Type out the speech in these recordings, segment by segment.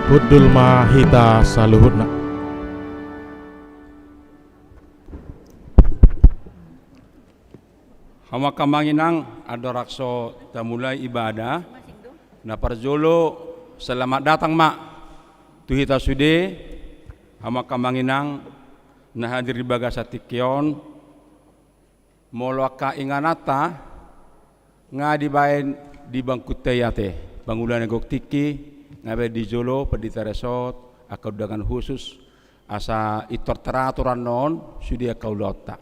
Buddul mahita saluhutna. Hama kamanginang adorakso tamulai ibadah na parjolo selamat datang mak tuhita sude hama kamanginang na hadir di bagasa tikion moloaka inganata ngadibain di bangku teyate bangulan gok tiki ngabe di jolo pedita resort akau dengan khusus asa itor teraturan non sudia kaulota.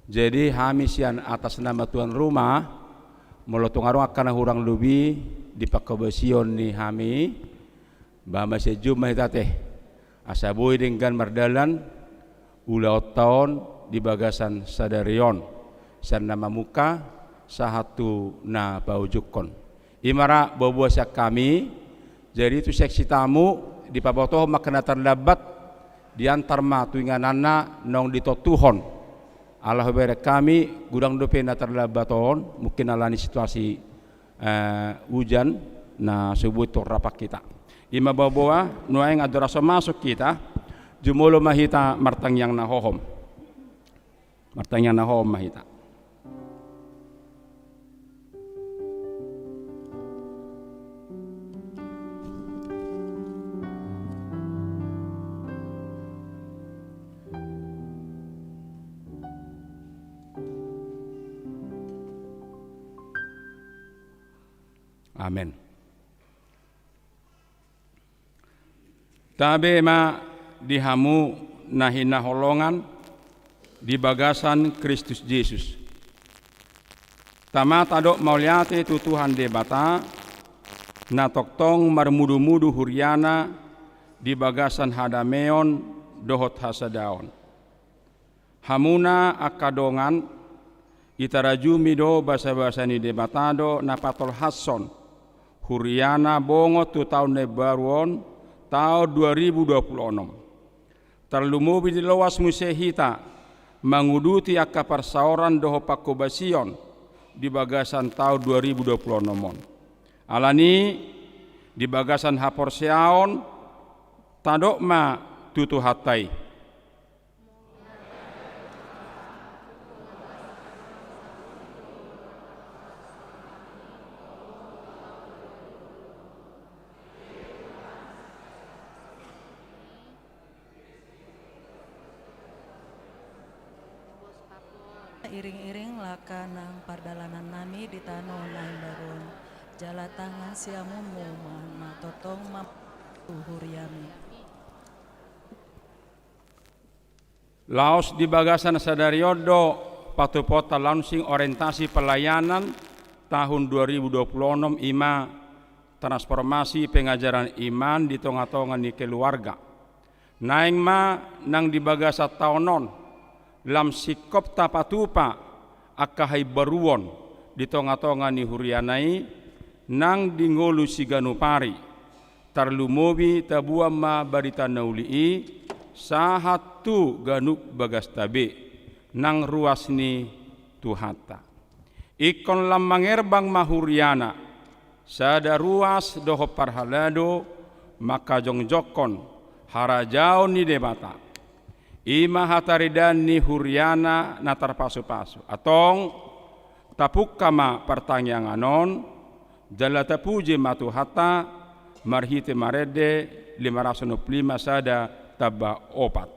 Jadi hamisian atas nama tuan rumah molotungarung akan hurang lubi di pakabesion ni hami bahwa sejumlah itate asa boy dengan mardalan ulau tahun di bagasan sadarion san nama muka sahatu na baujukon imara bobuasa kami. Jadi itu seksi tamu di pabotoh makna terdapat di antar matuinganana nong ditotuhon Allah bere kami gudang dope na terdapaton mungkin alani situasi hujan na subuh rapak kita ima bawa nuaing adorasa masuk kita jumolo mahita martang yang nahohom mahita. Amin. Tabe ma dihamu nahina holongan di bagasan Kristus Yesus. Tama tadok mauliate tutuhan debata na toktong marmudu-mudu huriana di bagasan hadameon dohot hasadaon. Hamuna akadongan itarajumi do basa-basa ni debatado na patol hason huriana bongo tu tahun nebaruon tahun 2026 terlumubi di lowas musehita menguduti akka persauran doho pakobasion di bagasan tahun 2026 alani di bagasan haporseaon tadokma tutu hatai iring-iring laka nang pardalanan nami di tano nain baron jala tangan siamumu na totong tuhur yami Laos di bagasan sadariodo patupota launching orientasi pelayanan tahun 2026 ima transformasi pengajaran iman di tonga-tonga ni keluarga naing ma nang di bagasa taonon lam sikop tapatupa akahai baruon di tonga-tonga ni hurianai nang dingolu siganupari tarlumobi tabuam ma barita naulii sahatu ganuk bagas tabe nang ruas ni tuhata ikon lam mangerbang mahuriana sada ruas doho parhalado maka jongjokon harajao ni debata ima hataridan ni huriana na tarpasu-pasu atong tapuk kama pertanyaanganon jala tapuje matu hata marhite marede 505 sada taba opat.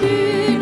Di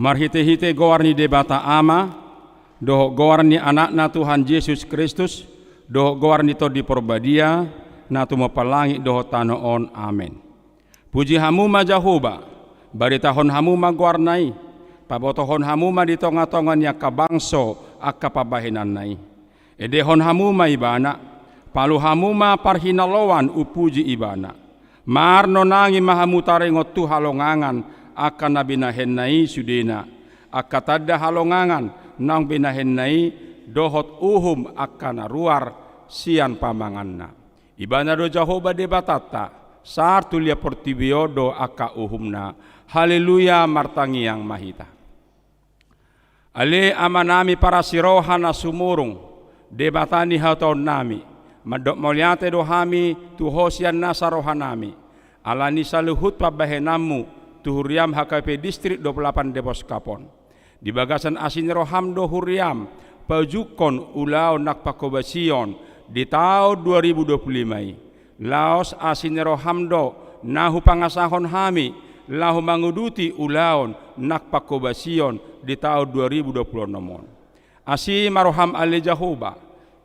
Marhite-hite gowarni debata ama, doho gowarni anakna Tuhan Yesus Kristus, doho gowarni to di porbadia, na tumapalangi doho tanoon. Amen. Puji hamuma Jahoba, baritahon hamuma gowarnai, pabotohon hamuma di tonga-tongan ya kabangso akka pabahinan nai. Edehon hamuma ibana, palu hamuma parhinalowan upuji ibana. Marno nangi mahamutarengot tu halongangan, akan nabinahen nai sudena, akatada halongangan nang binahen nai dohot uhum akan naruar sian pamanganna. Ibana do Jahoba debatata sartulia portibiodo aka uhumna. Haleluya martangi yang mahita. Ale amanami para sirohana sumurung debatani haton nami madok moliate dohami tuhosian nasarohanami alani saluhut pabahenamu tuhuriam HKP distrik 28 Depos Kapon. Di bagasan asin roham do huriam pajukon ulau nak pakobasion di tahun 2025. Laos asin roham do nahu pangasahon hami lahu manguduti ulaon nak pakobasion di tahun 2026. Asi maroham ale Jahoba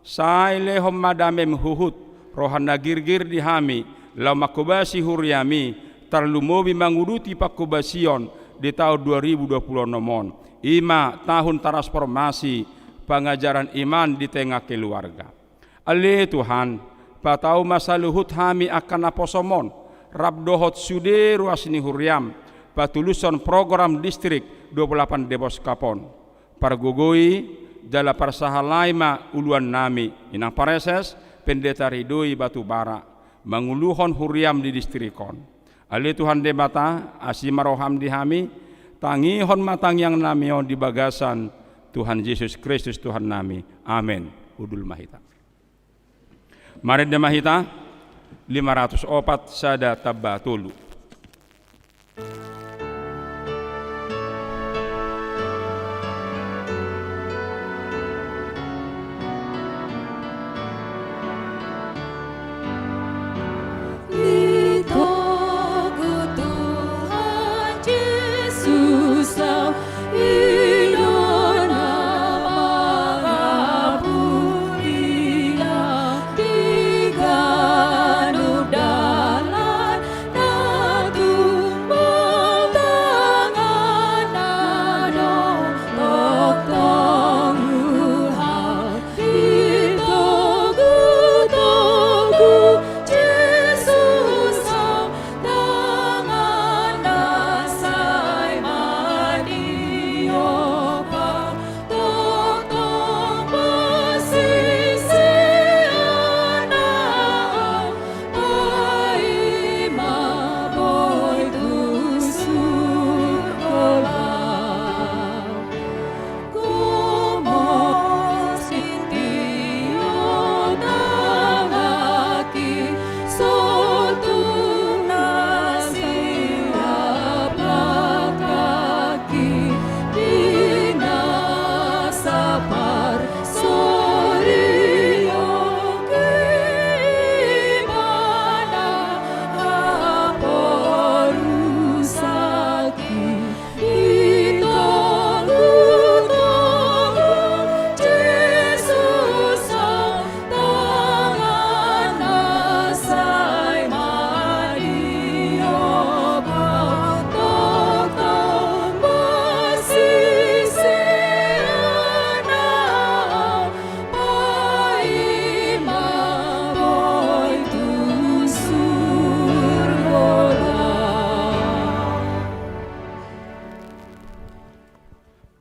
sai lehom madamem huhut rohan nagirgir di hami lau makobasi huriami terlumobi manguruti pakubasion di tahun 2026. Ima tahun transformasi pengajaran iman di tengah keluarga. Ale Tuhan, patau masa luhut hami akan aposomon, rabdohot sude ruasni huriam, patuluson program distrik 28 Depos Kapon. Pargugoi jala parsahalaima uluan nami, inang pareses pendeta ridoi batu bara, manguluhon huriam di distrikon. Ali Tuhan debata asimaroham dihami tangihon matang yang namion di bagasan Tuhan Yesus Kristus Tuhan nami. Amin. Udul mahita. Mari de mahita 504 sada tabatulu.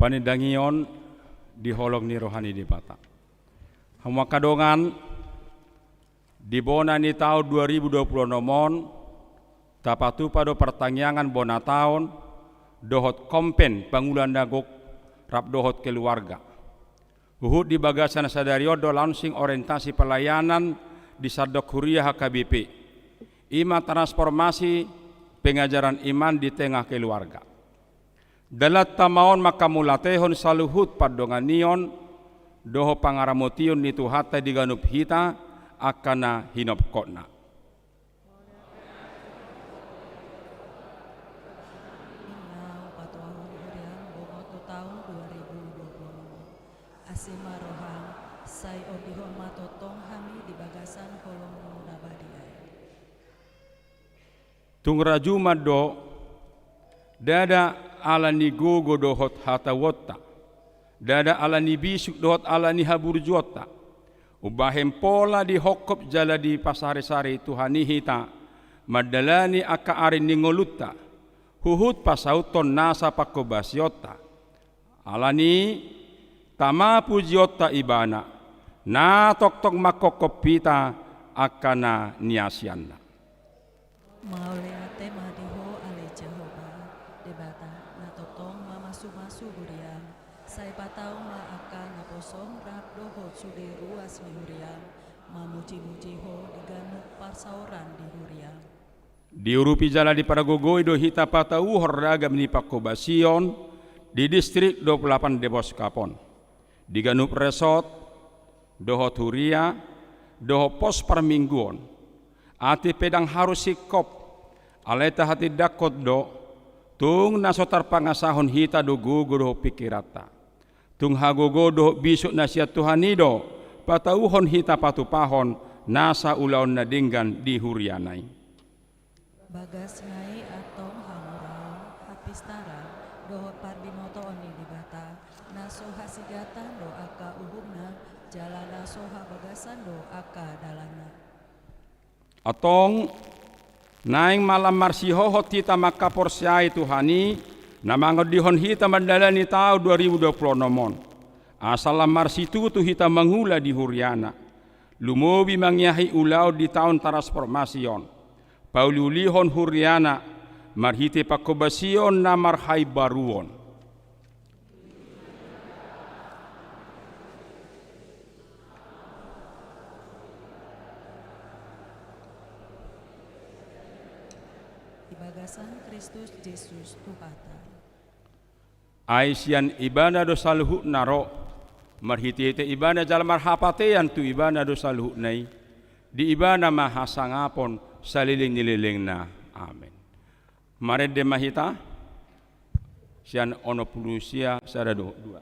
Panidangion di holong ni rohani di bata. Hamwa kadongan di bona ni tahun 2020 nomon tapatu pada pertanyaan bona tahun dohot kompen pangulan dagok rap dohot keluarga. Uhud di bagasan sadario do launching orientasi pelayanan di Sadok Huria HKBP. Ima transformasi pengajaran iman di tengah keluarga. Dalat tamaon makamulatehon saluhut padonganion doho pangaramotion ni tuhata diganup hita akana hinop kotna. sai odihon matotong hami di bagasan holong nabadiai. Tung raju maddo dada ala ni gogo dohot hatawotta, dada ala ni bisuk dohot ala ni haburjota, ubahem pola di hokop jala di pasare-sare Tuhani hita, madalani aka arin ni ngolutta, huhut pasauton nasa pakobasiota, alani tama pujiota ibana, na tok-tok makokopita akana niasianna. Mauleate madiho ale Jehovah, debata na totong mamasu-masu huriam, sai patau ma akan naposong rap dohot sude ruas ni huriam, mamuji-muji ho diganuk parsauran di huriam. Diurupi jala di Paragogoi do hita patau horragam ni Pakobasion di distrik 28 Debos Kapon. Diganup resort dohot huria doho pos permingguan ati pedang harus sikop aleta hati dakot do tung nasotar pangasahon hita do gugur do pikirata tung hagogo do bisuk nasihat Tuhani do patauhon hita patupahon nasa ulaon nadinggan di hurianai. Bagas ngai atong hamurau hapistara dohot parbinoto oni dibata naso hasigatan do aka uhumna jalana soha bagasan do aka dalana. Atong naing malam marsihohot hita makaporsyai Tuhani namangod dihon hita mandalani tau 2020 nomon asalam marsitu tu hita mangula di huriana lumobi mangyahi ulau di tahun transformasion paululihon huriana marhite pakobasion na marhai baruon. Bagasan Kristus Yesus Tuhata. Aisian ibana do saluhu naro marhiti ibana jal marhapatean tu ibana do saluhu nai di ibana mahasangapon saliling-nililing na. Amin. Mare de mahita sian ono pulusia sarado dua.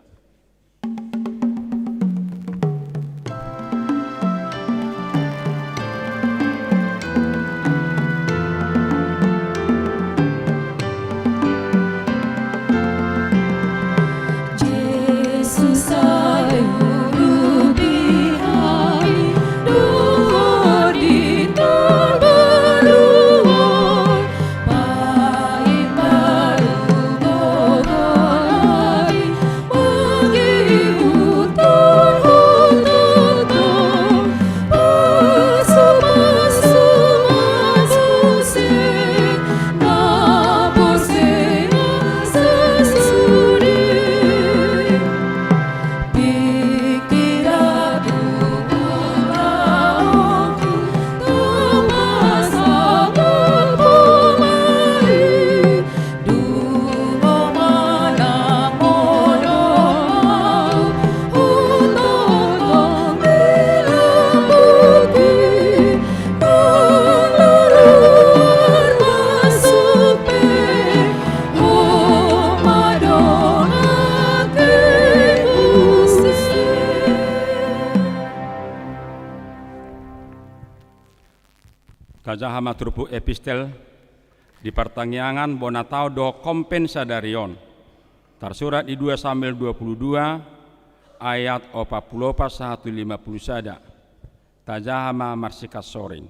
Kajaha matrupu epistel di pertangyangan bonatau do kompensadarion tersurat di 2 Samuel 22 ayat 40-150 sada tajahama marsikas soring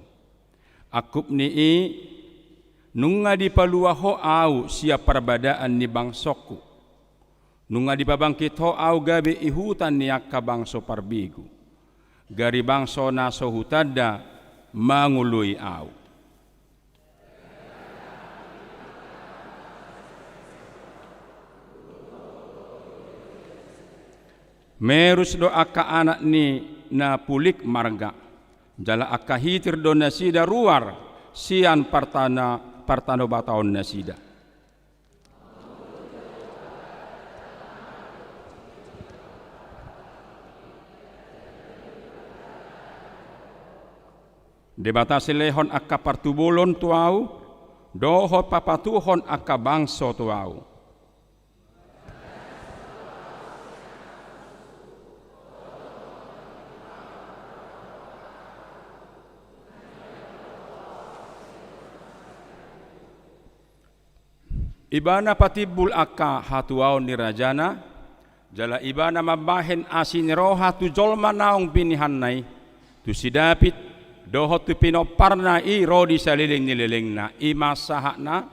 akup nii nunga di paluaho au siap perbadaan ni bangsoku nunga di babangkit ho au gabe ihutan ni akka bangso parbigu gari bangso naso hutada mangului au. Merus do aka anak ni na pulik marga jala aka hitir do nasida ruar sian partano bataon nasida. Debatasi lehon akka partubulon tuau, dohot papatuhon akka bangso tuau. Ibana patibul akka hatuaon ni rajana, jala ibana mabahen asin roha tu jolma naong pinihanay, tu sidapit dohot tu pinoparna i rodi saliling nililingna imasaha na,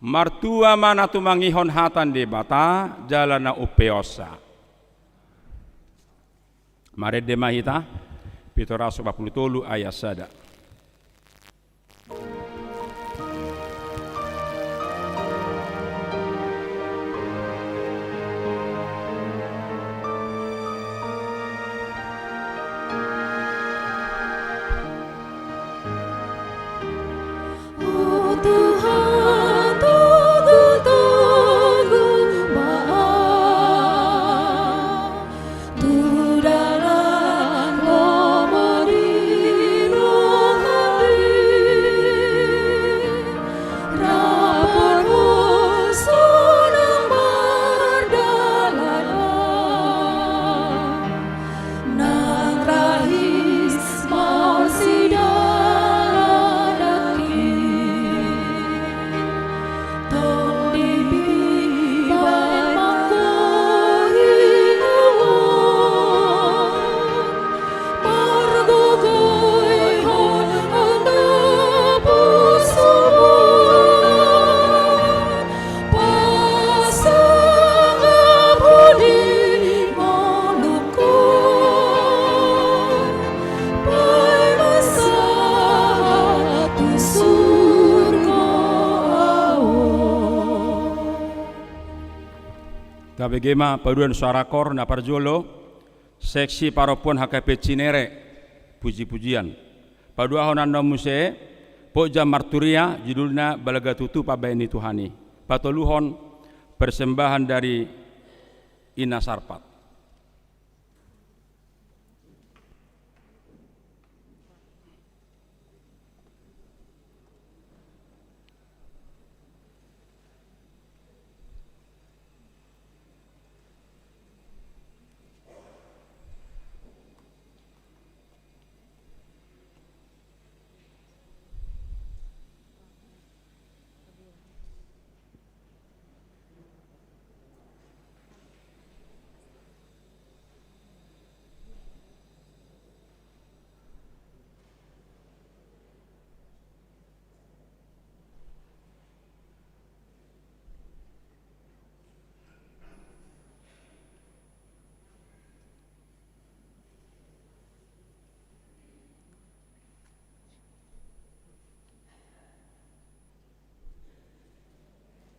martua mana tu mangihon hatan di bata, jala na upeosa. Mari demahita, Pitorasa 43 ayat sada. Kabegema paduan suara kor na parjolo seksi paropon HKP Cinere puji-pujian padua honanda muse poja marturia judulnya balaga tutu pabaini Tuhani patoluhon persembahan dari Ina Sarpat.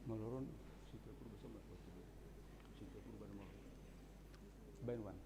Malurun situ bersama situ bersama Benwan.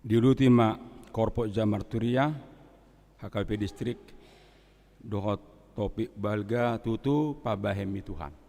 Diuluti ma Korpo Jamarturia HKP Distrik dohot topik balga tutu pabahemi Tuhan.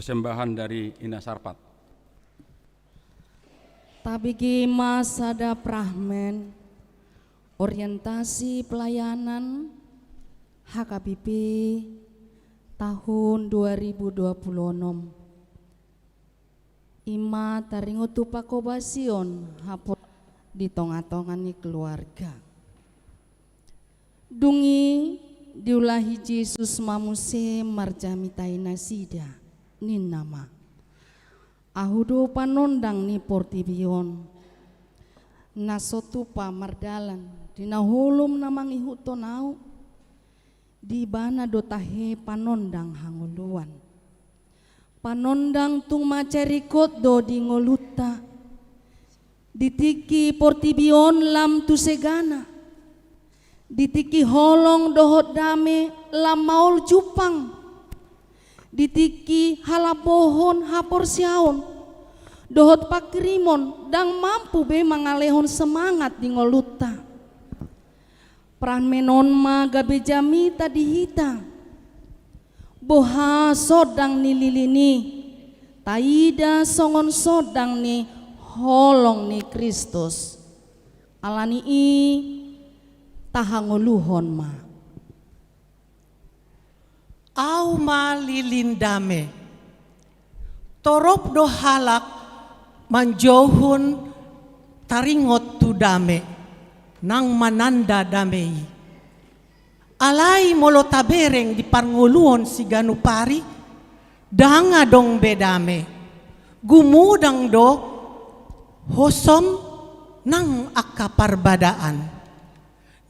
Persembahan dari Ina Sarpat. Tabigi Masada Prahmen, orientasi pelayanan HKBP tahun 2026. Ima taringutu pakobasion hapot di tonga-tongan ni keluarga. Dungi diulahi Yesus mamuse marjamitai nasida nin nama. Ahudo panondang ni portibion. Nasotu pa mardalan dinahulum namang ihutonau. Di bana dotahe panondang hanguluan. Panondang tung macerikot do di ngoluta. Ditiki portibion lam tu segana. Ditiki holong dohot dame lam maul jupang. Ditiki halabohon hapor siaon. Dohot pakrimon dang mampu be mangalehon semangat di ngoluta. Pran menon ma gabe jami tadi hita. Boha sodang ni lilini. Taida songon sodang ni holong ni Kristus. Alani i tahanguluhon ma. Au ma lilindame. Torop do halak manjohun taringot tu dame. Nang mananda damei. Alai molo tabereng di parnguluon si ganupari. Danga dong bedame. Gumudang do hosom nang akka parbadaan.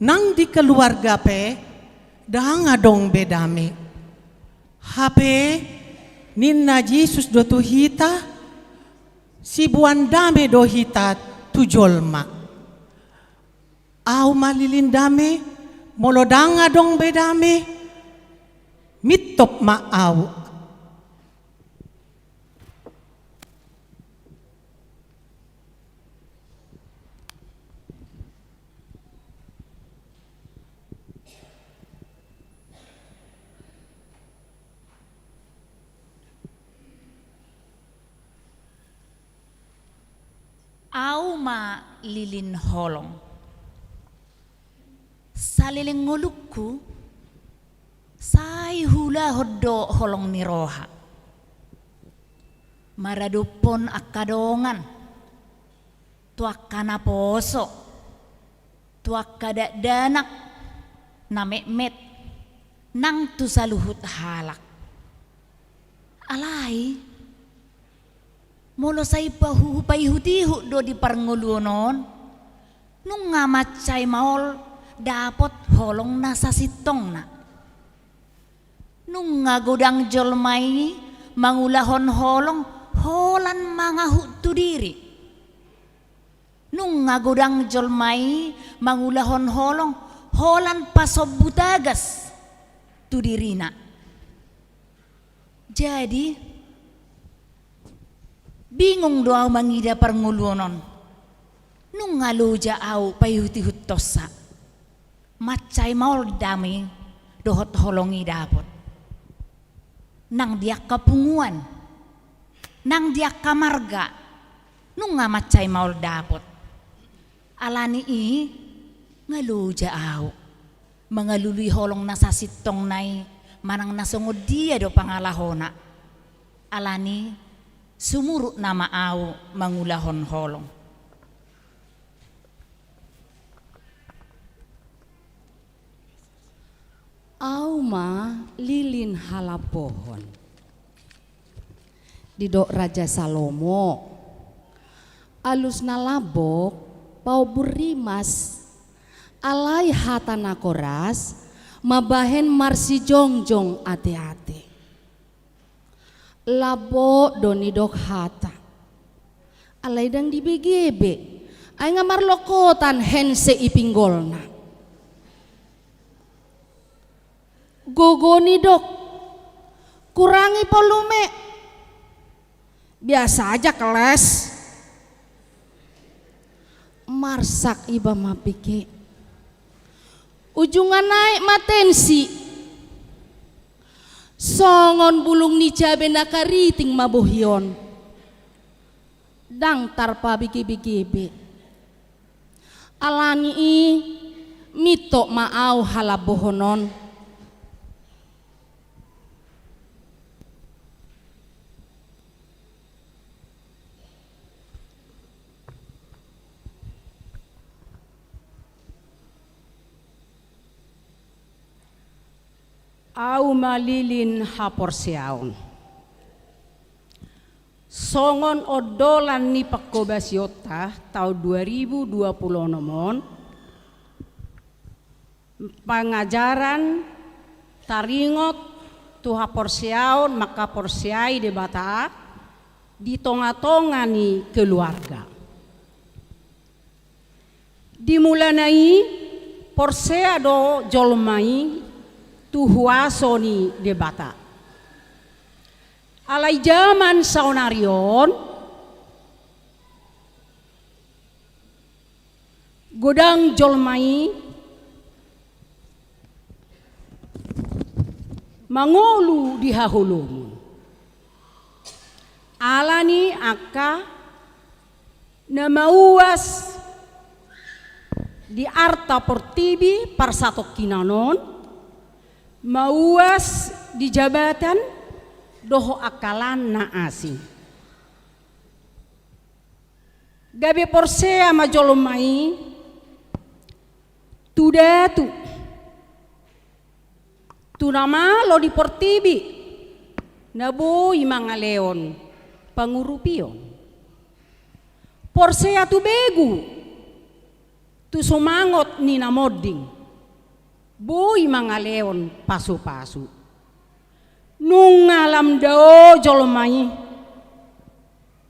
Nang di keluarga pe, danga dong bedame. Hape, ninna Jesus do tuhita, si buan dame do hita tujolma. Au malilindame, molo danga dong bedame, mitop ma au. Au ma lilin holong. Saliling ngulukku, say hula hoddo holong ni roha. Maradupon akadongan, tuakana poso, tuakada danak, namek-met, nang tu saluhut halak. Alai, molo say payhutihu do di parngulunon, nung ngamatcay maol dapot holong nasa sitong na. Nung ngagodang jolmay mangulahon holong holan mga hutu diri. Nung ngagodang jolmay mangulahon holong holan pasobutagas tu dirina. Jadi bingung doa mangida parngulunon. Nung ngaluja au payuti huttosa. Macay maul dami dohot holongi dapot. Nang dia kapunguan. Nang dia kamarga. Nung nga macay maul dapot. Alani ngaluja au. Mangalului holong nasa sitong nay manang nasungod dia do pangalahona. Alani sumurut nama au mangulahon holong. Au ma lilin halapohon. Didok Raja Salomo. Alus nalabok pau burimas. Alai hatana koras mabahen marsi jongjong ate-ate. Labo doni dok hata. Alai dang di BGB. Ay nga marlokotan hense ipinggolna. Gogoni dok. Kurangi volume. Biasa aja keles. Marsak iba mapike. Ujungan naik matensi. Songon bulung ni cabe nakariting mabuhyon. Dang tarpa biki-biki. Alani mito maau halabohonon. Au malilin haporsiaon. Songon odolan ni Pakobasiota tahun 2020 nomon pengajaran taringot tu haporsiaon maka porsiai de bata di tonga-tonga ni keluarga. Dimulanai porsea do jolmai tuhuasoni debata. Alai zaman saunarion godang jolmai mangolu di hahulumun. Alani aka namauas di arta portibi parsatok kinanon mauas di jabatan doho akalan na asing. Gabe porsea majolomai tudatu tunama lo di portibi nabo imanga leon pangurupion porsea tu begu tu sumangot ni namoding. Boy mga leon pasu-pasu. Nung alam daw jolmay,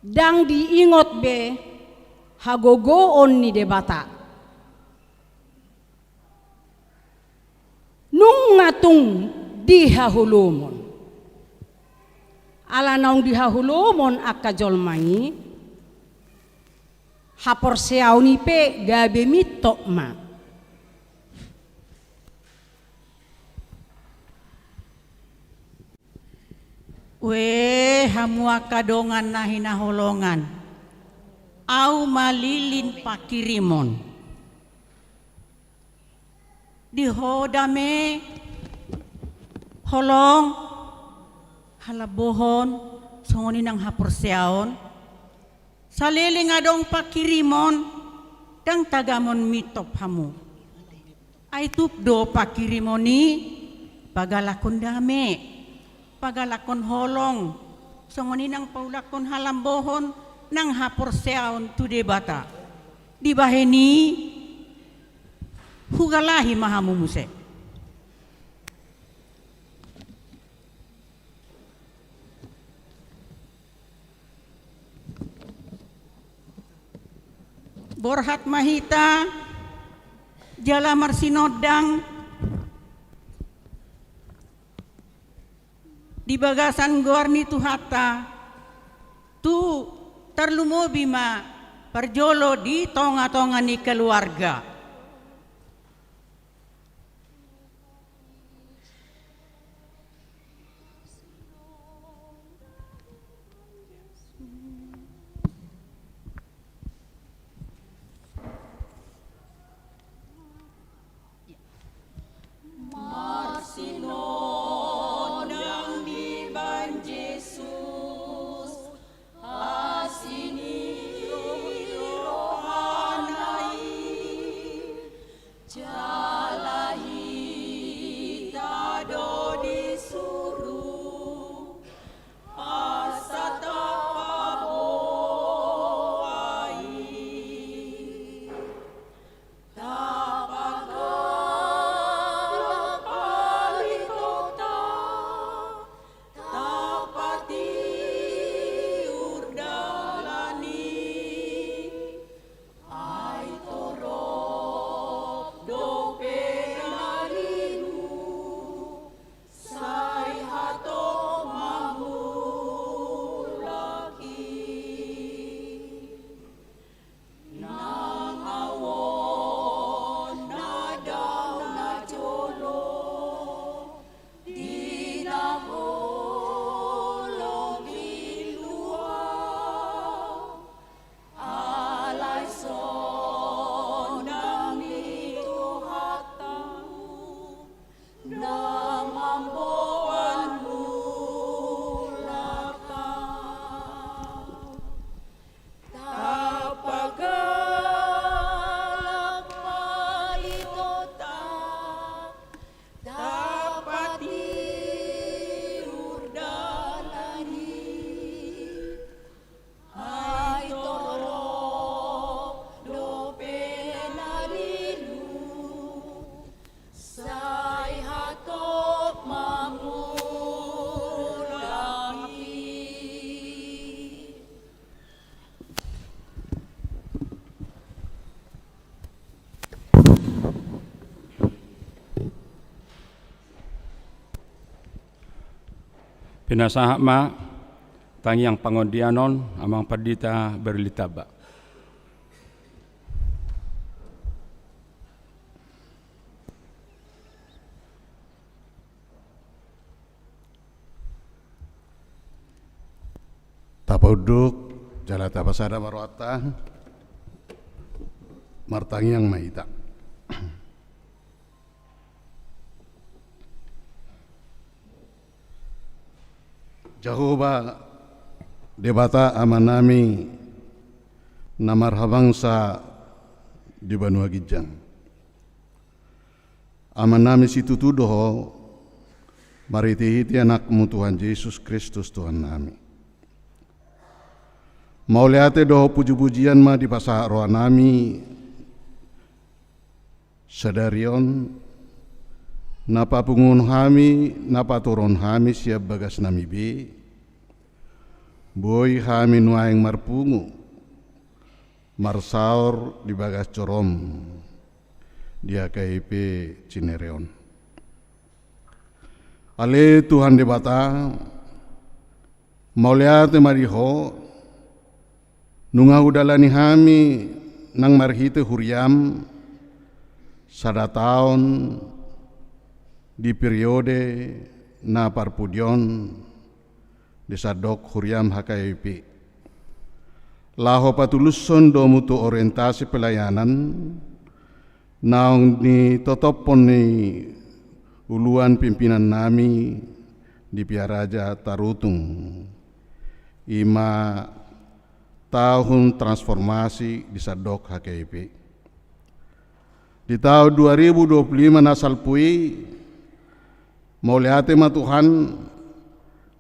dang diingot be, hagogoon ni debata. Nung ngatong dihahulumon, ala naong dihahulumon akka jolmay, hapor siyaw ni pe gabe mito ma. We hamua kadongan na hinahulongan, au malilin pakirimon. Dihodame holong halabohon songoni ng hapurseaon. Saliling adong pakirimon dang tagamon mitop hamu. Ay tupdo pakirimoni pagalakon dame. Pagalakon holong songoni ng paulakon halambohon ng hapurseaon tu debata. Di baheni hugalahi mahamumuse. Borhat mahita jala marsinodang di bagasan gorni tu hatta tu terlumobi ma perjolo di tonga-tonga ni keluarga. Pinasahak ma tangiang pangondianon amang perdita berlitaba. Tapoduk jala tapasada marwata martangiang maita. Jehovah debata amanami namarhabangsa di Banua Gijang. Amanami situ tudoho maritihiti anakmu Tuhan Yesus Kristus Tuhan nami. Mauliate doho puji-pujian ma di pasah roh nami Sadarion napapungun kami, napaturon kami siya bagas nami be, boy kami nuaing marpungu, marsaur di bagas corom, dia KIP Cinereon. Ale Tuhan di bata, mauliate mariho, nunga udalani kami nang marhite huriam, sada tahun di periode na parpudion di sadok huriam HKIP. Laho patuluson do mutu orientasi pelayanan naong ni totopon ni uluan pimpinan nami di Piaraja Tarutung. Ima tahun transformasi di sadok HKIP. Di tahun 2025 nasalpui mauliate ma Tuhan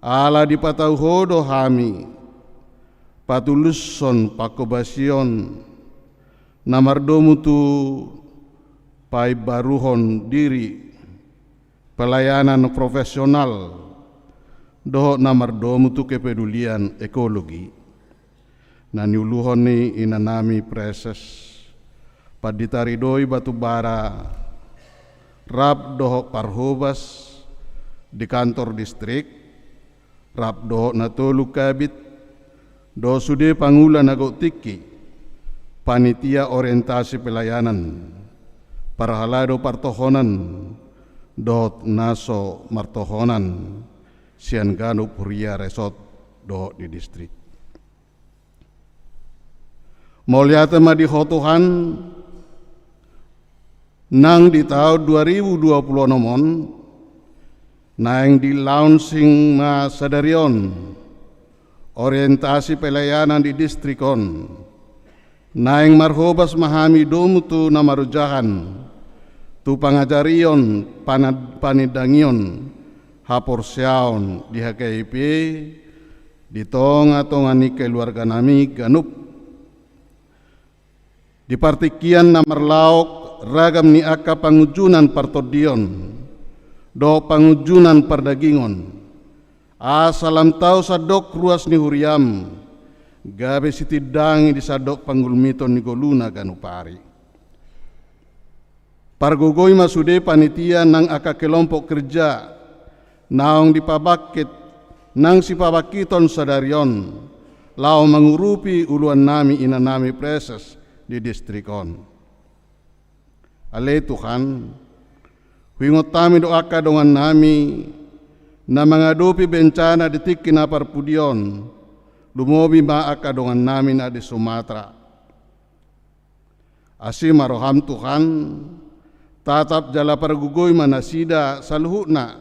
ala di patauhodo kami patuluson pakobasion namardomu tu pai baruhon diri pelayanan profesional doho namardomu tu kepedulian ekologi naniuluhon ni inanami preses paditaridoi batu bara rap doho parhubas di kantor distrik, rap doho natolu kabit, do sude pangulan agok tiki, panitia orientasi pelayanan, parhalado partohonan, dohot naso martohonan, sian ganu puria resort doho di distrik. Mauliate ma di hotuhan, nang di tahun 2020 nomon, naing di launching ma sadarion orientasi pelayanan di distrikon naing marhobas mahami domutu namarujahan tu pangajarion panidangion haporsiaon di HKIP di tonga-tonga ni keluarga nami ganup di partikian namarlaok ragam ni aka pangujunan partodion do pangujunan pardagingon asalam tau sadok ruas ni huriam gabe sitidangi di sadok panggulmiton ni goluna ganupari pargogoy masude panitia nang aka kelompok kerja naong dipabakit nang sipabakiton sadarion lao mangurupi uluan nami inanami preses di distrikon ale Tuhan huingot kami doaka dengan nami na menghadapi bencana di tiki na parpudion lumobi maaka dengan nami na di Sumatera. Asi maroham Tuhan tatap jala pargugoy manasida saluhuna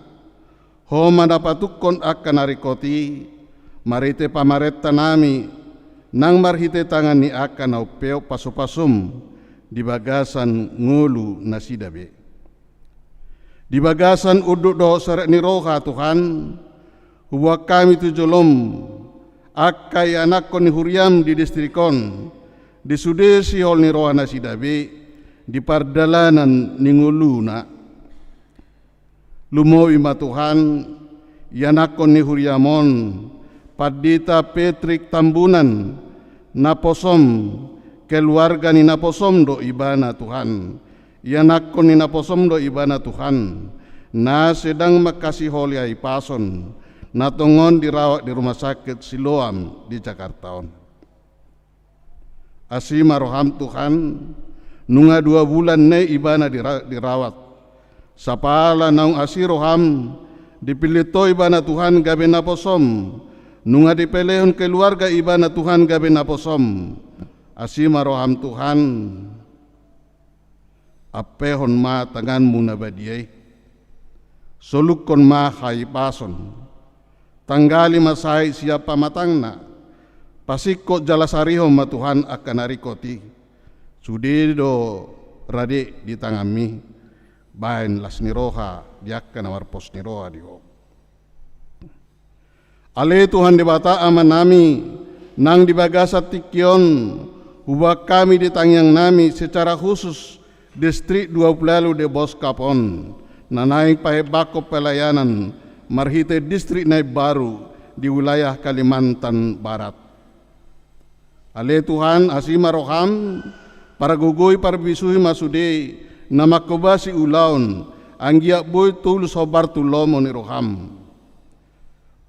ho manapatukon akan narikoti marite pamaretta nami nang marhite tangan ni akan naupeo pasupasum di bagasan ngulu nasidabe. Di bagasan uduk do seret ni roha Tuhan, huwag kami tujolom, akay anak ko ni huriam di distrikon, di sudesi hol ni roha na sidabi, di pardalanan ni nguluna. Lumoy ma Tuhan, yanak ko ni huriamon, padita Petrik Tambunan, naposom, keluarga ni naposom do ibana Tuhan. Yanak ko ni naposom do ibana Tuhan na sedang makasih holi ay pason na tungon dirawat di rumah sakit Siloam di Jakarta. Asi maroham Tuhan nunga 2 bulan ne ibana dirawat sapala naung asi roham dipilito ibana Tuhan gabe naposom nunga dipelehon keluarga ibana Tuhan gabe naposom asi maroham Tuhan apehon ma tanganmu na badiyay, solukon ma haipason, tanggali masay siya pamatang na, pasikot jalasarihom ma Tuhan akan narikoti, sudido radi di tangami, bahin las niroha, diak na warpos niroha diho. Ale Tuhan di bata aman nami, nang di bagasat tikyon, hubak kami di tangyang nami secara khusus, Distrik 20 de Boskapon, nanaing pahebako pelayanan, marhite distrik naik baru di wilayah Kalimantan Barat. Ale Tuhan asima roham, para gugoy parbisuhi masude, na makobasi ulaon, anggiak boy tul sobar tulomo ni roham.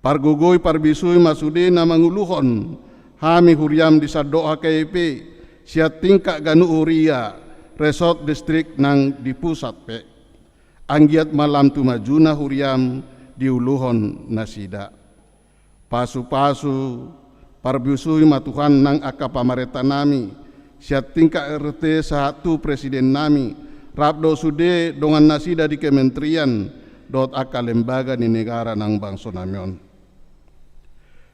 Pargugoy parbisuhi masude na manguluhon, hami huriam di sadoa KP, siat tingkak ganu uria, resort distrik nang di pusat pe. Anggiat malam tu majuna huriam di uluhon nasida. Pasu-pasu parbisuhi matuhan nang aka pamareta nami, siat tingkak RT 1 presiden nami, rabdo sude dongan nasida di kementerian, dot aka lembaga di negara nang bangso namion.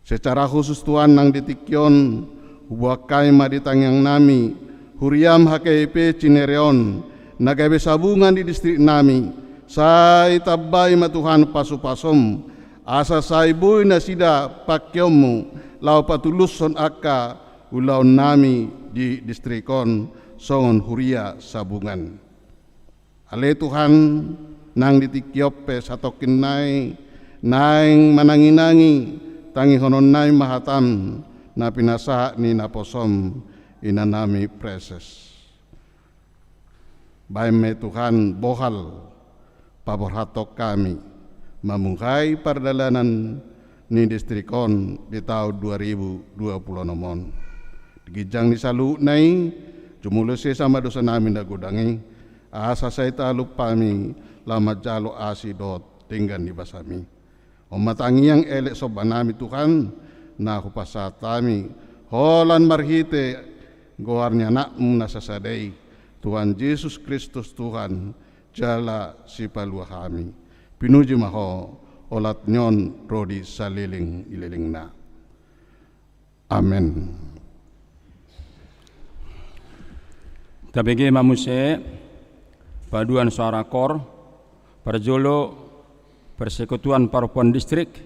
Secara khusus Tuhan nang ditikyon, hubuak kaima di tangyang nami, huriam HKP Cinereon, nagabe sabungan di distrik nami, say tabay matuhan pasu-pasom, asa say boy na sida pakyomu, lau patuluson aka ulaw nami di distrikon, songon huria sabungan. Ale Tuhan nang ditikyope satokin naing mananginangi, tangi honon nai mahatam na pinasa ni naposom inanami preses. Baik me Tuhan bohal paborhatok kami memungkai perdalanan ni distrikon di tahun 2020 nomon. Digijang ni salu nai jumuluse sama dosa namin na gudangi asa say taluk pami lama jalo asidot tinggan di basami. O matangiang elek sobanami Tuhan na kupasatami holan marhite goarnya nakmu nasasadai Tuhan Yesus Kristus Tuhan jala si palua kami pinuji maho olat nyon rodi saliling ililing na. Amen. Tabege mamuse paduan suara kor parjolo Persekutuan Parpon Distrik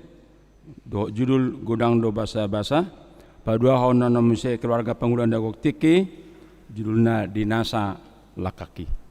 do judul Gudang do Basa-Basa padua hauna namuse keluarga Pangulan Dagok Tiki judulna Dinasa Lakaki.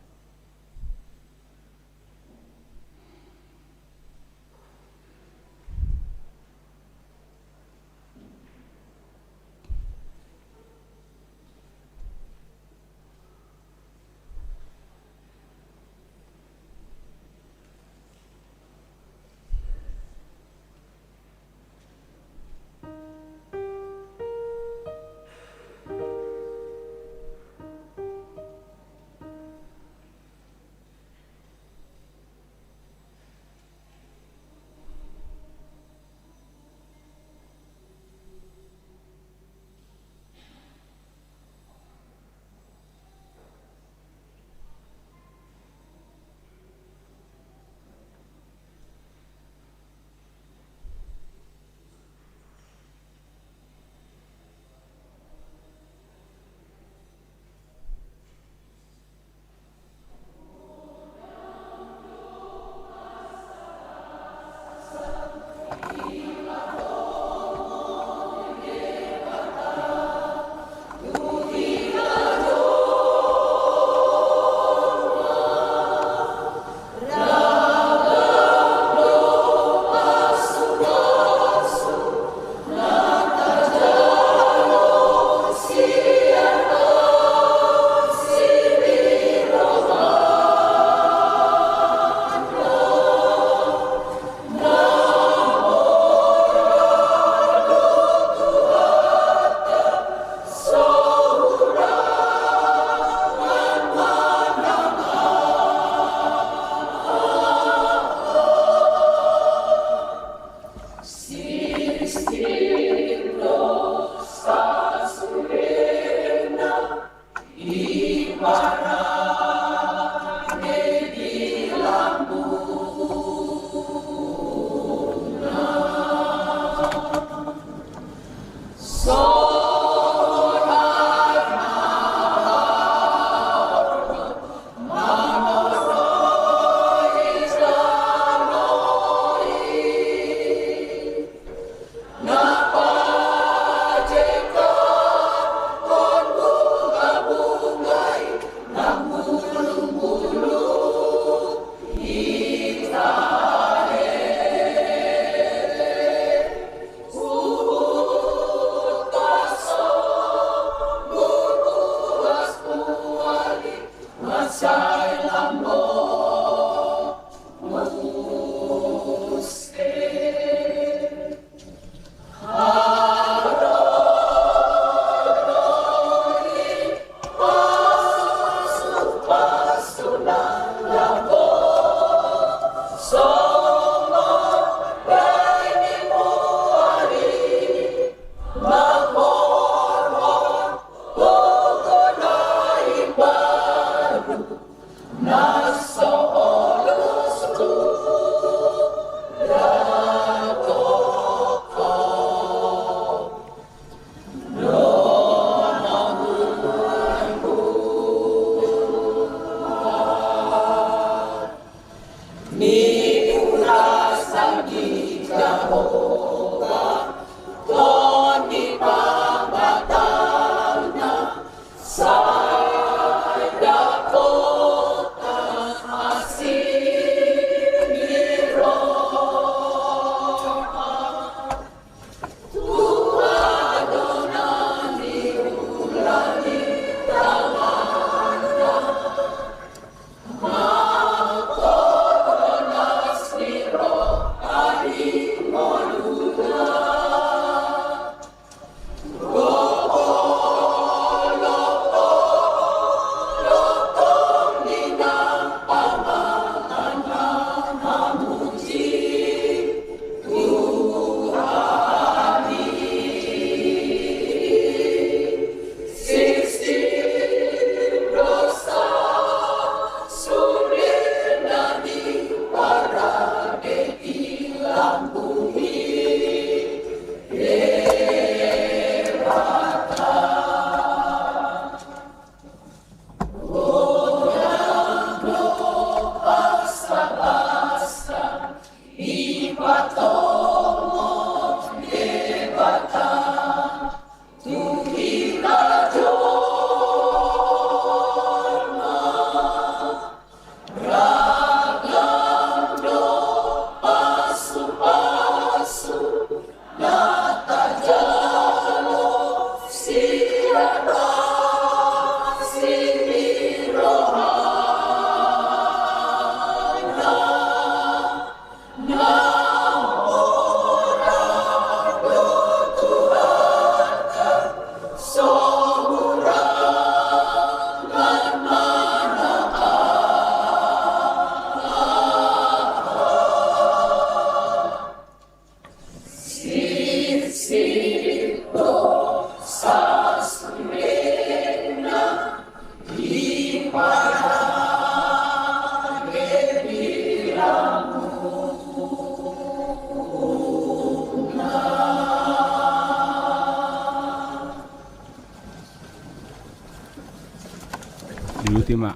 Di ultima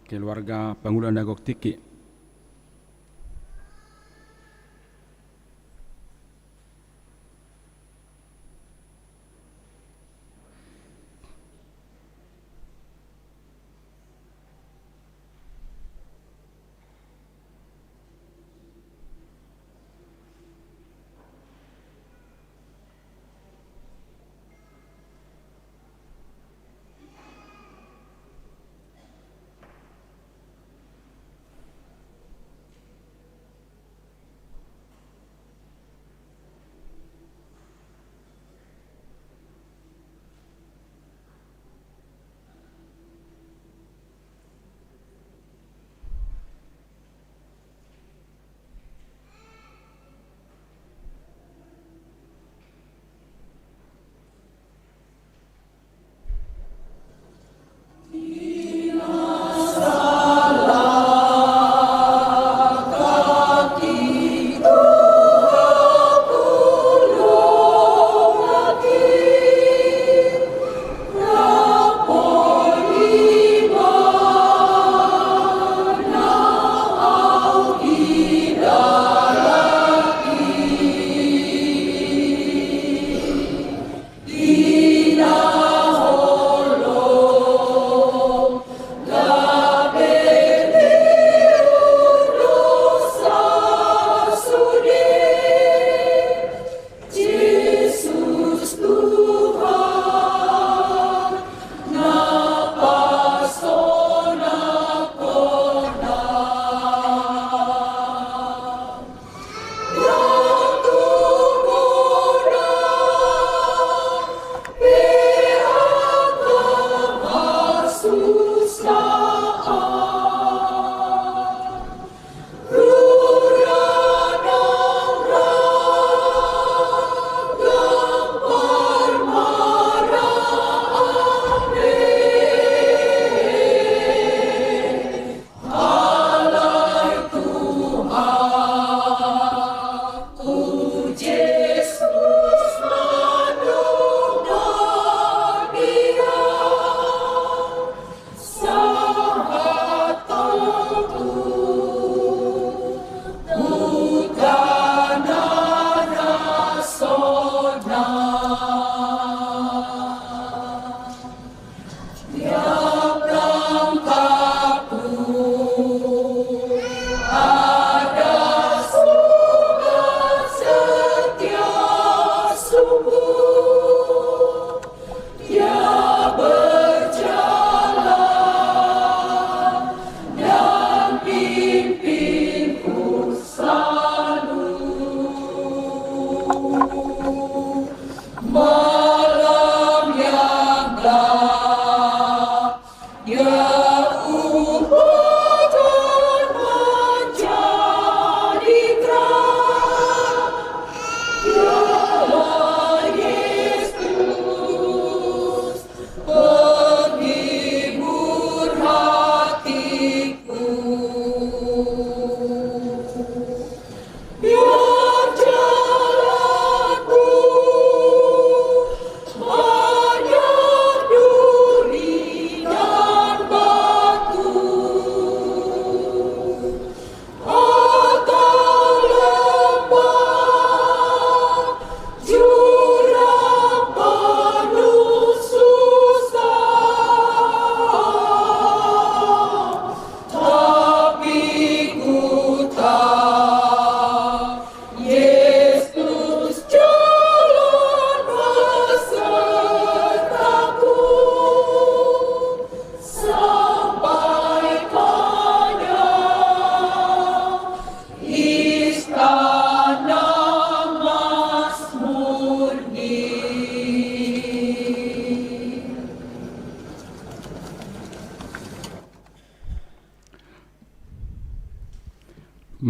keluarga Pangulan Dagok Tiki.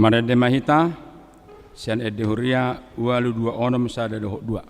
Pamarede mahita sian ede huria walu dua onom sada dohok dua.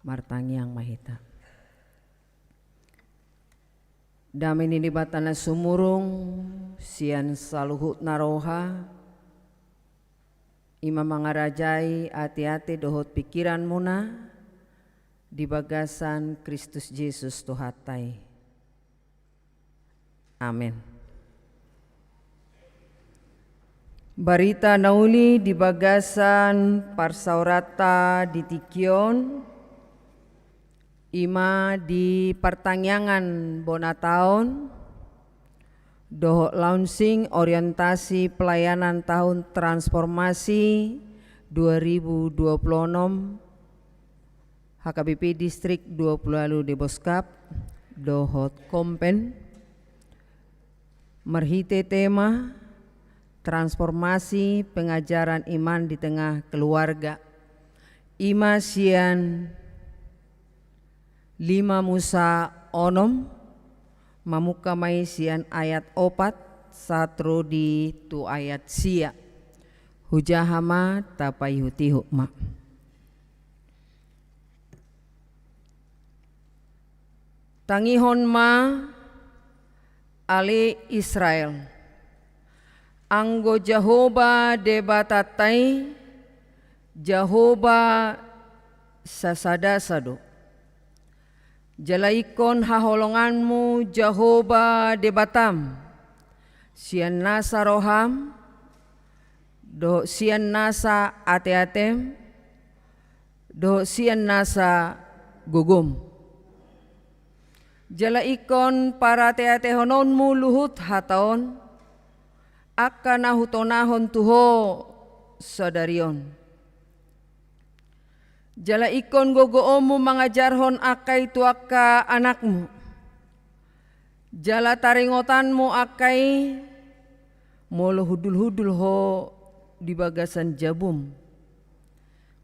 Martangyang mahita. Dami ni batana sumurung sian saluhut naroha ima mangarajai ati-ati dohot pikiran muna di bagasan Kristus Yesus Tuhatai. Amin. Barita nauli di bagasan parsaurata di Tikion ima di pertanyaan bona tahun dohok launching orientasi pelayanan tahun transformasi 2026 HKBP Distrik 20 di Boskap dohot kompen merhite tema transformasi pengajaran iman di tengah keluarga ima sian 5 Musa onom mamuka maisian ayat 4 satro di tu ayat sia hujahama tapai huti hukma. Tangihon ma ali Israel anggo Jehovah debatatai Jehovah sasada sado jalaikon haholonganmu Jehovah debatam sian nasa roham do sian nasa ate-atem do sian nasa gugum jalaikon para ate-ate hononmu luhut hataon akana hutonahon tuho sadarion jala ikon gogoomu mangajarhon akai tuaka anakmu jala taringotanmu akai molo hudul-hudul ho di bagasan jabum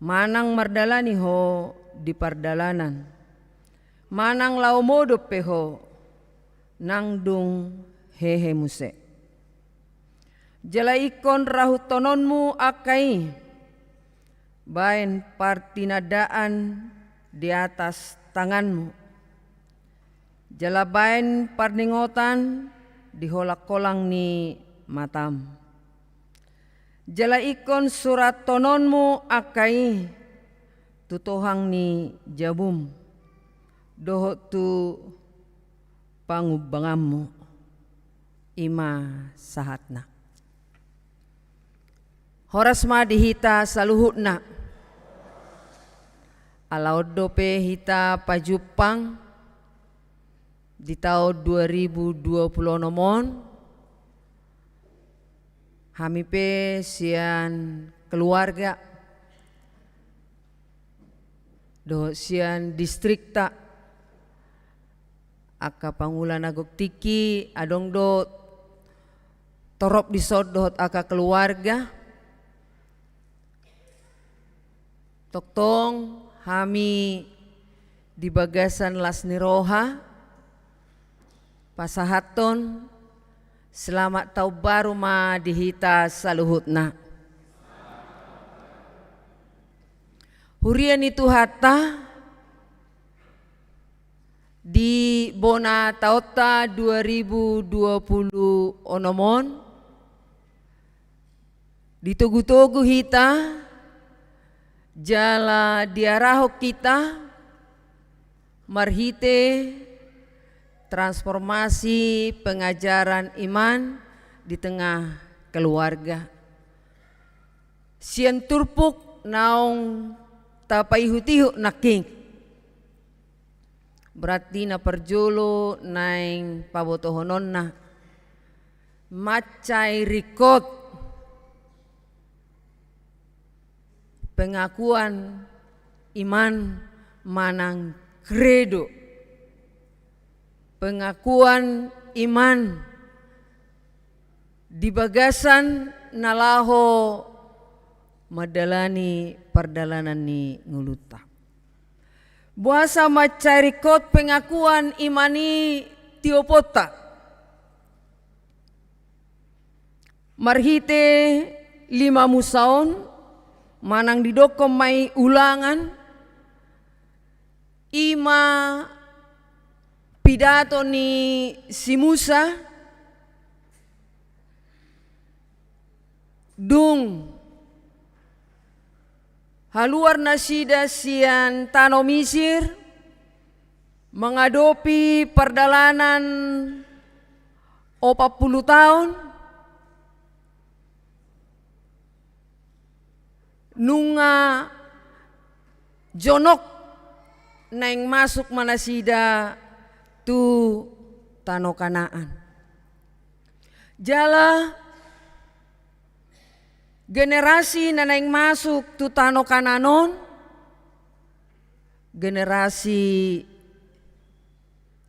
manang mardalani ho di pardalanan manang laumodo peho nangdung hehe muse jala ikon rahutononmu akai bain partinadaan di atas tanganmu jala bain parningotan di holak-kolang ni matam jala ikon surat tononmu akai tutohang ni jabum doho tu pangubangammu ima sahatna horas ma dihita saluhutna Alaudope hita pajupang di tahun 2020 nomon hamipe sian keluarga do sian distrikta aka pangulan agok tiki adong do torop disod dohot aka keluarga toktong hami di bagasan Lasniroha pasahaton selamat tahun baru ma dihita saluhutna. Hurian itu hatta di bona taota 2020 onomon ditugu-tugu hita jala diarahok kita marhite transformasi pengajaran iman di tengah keluarga. Sian turpuk naong tapaihutihu naking. Berarti na perjolo naing pabotohonon na macai rikot pengakuan iman manang kredo. Pengakuan iman di bagasan nalaho madalani perdalanan ni nguluta. Buasa macarikot pengakuan imani tiopota. Marhite 5 musaon manang didokom may ulangan ima pidato ni si Musa dung haluar nasida sian tano Misir mengadopi perdalanan 40 tahun nunga jonok naing masuk manasida tu tano Kanaan. Jala generasi na naing masuk tu tano Kanaanon, generasi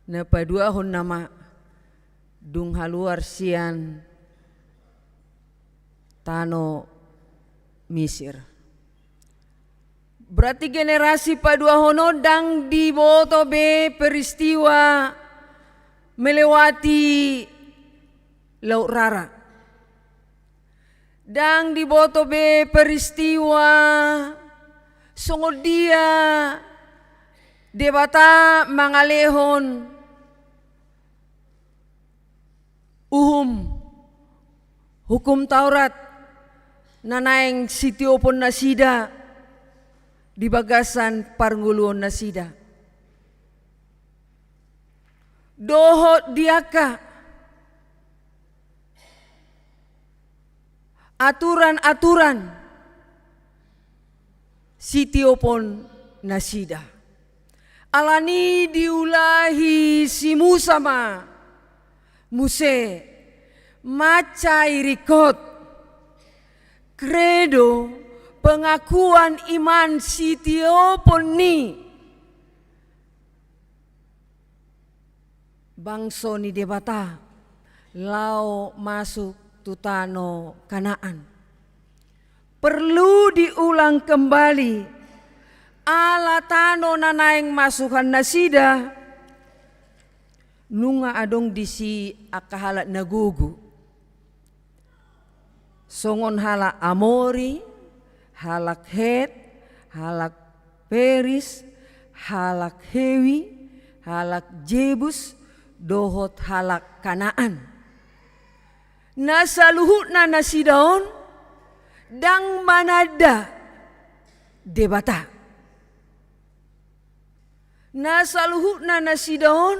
na paduahon nama dung haluar sian tano Misir. Berarti generasi paduahono dang diboto be peristiwa melewati Laut Rara. Dang diboto be peristiwa songod dia debata mangalehon hukum Taurat nanaing sitiopon nasida di bagasan parnguluon nasida. Dohot diaka aturan-aturan sitiopon nasida. Alani diulahi si Musa ma Muse macai rikot kredo pengakuan iman sitiopon ni bangso ni debata lao masuk tutano Kanaan. Perlu diulang kembali ala tano nanaing masukan nasida nunga adong disi akahala nagugu songon hala Amori, halak Het, halak Peris, halak Hewi, halak Jebus, dohot halak Kanaan. Nasa luhut na nasidaon, dang manada debata. Nasa luhut na nasidaon,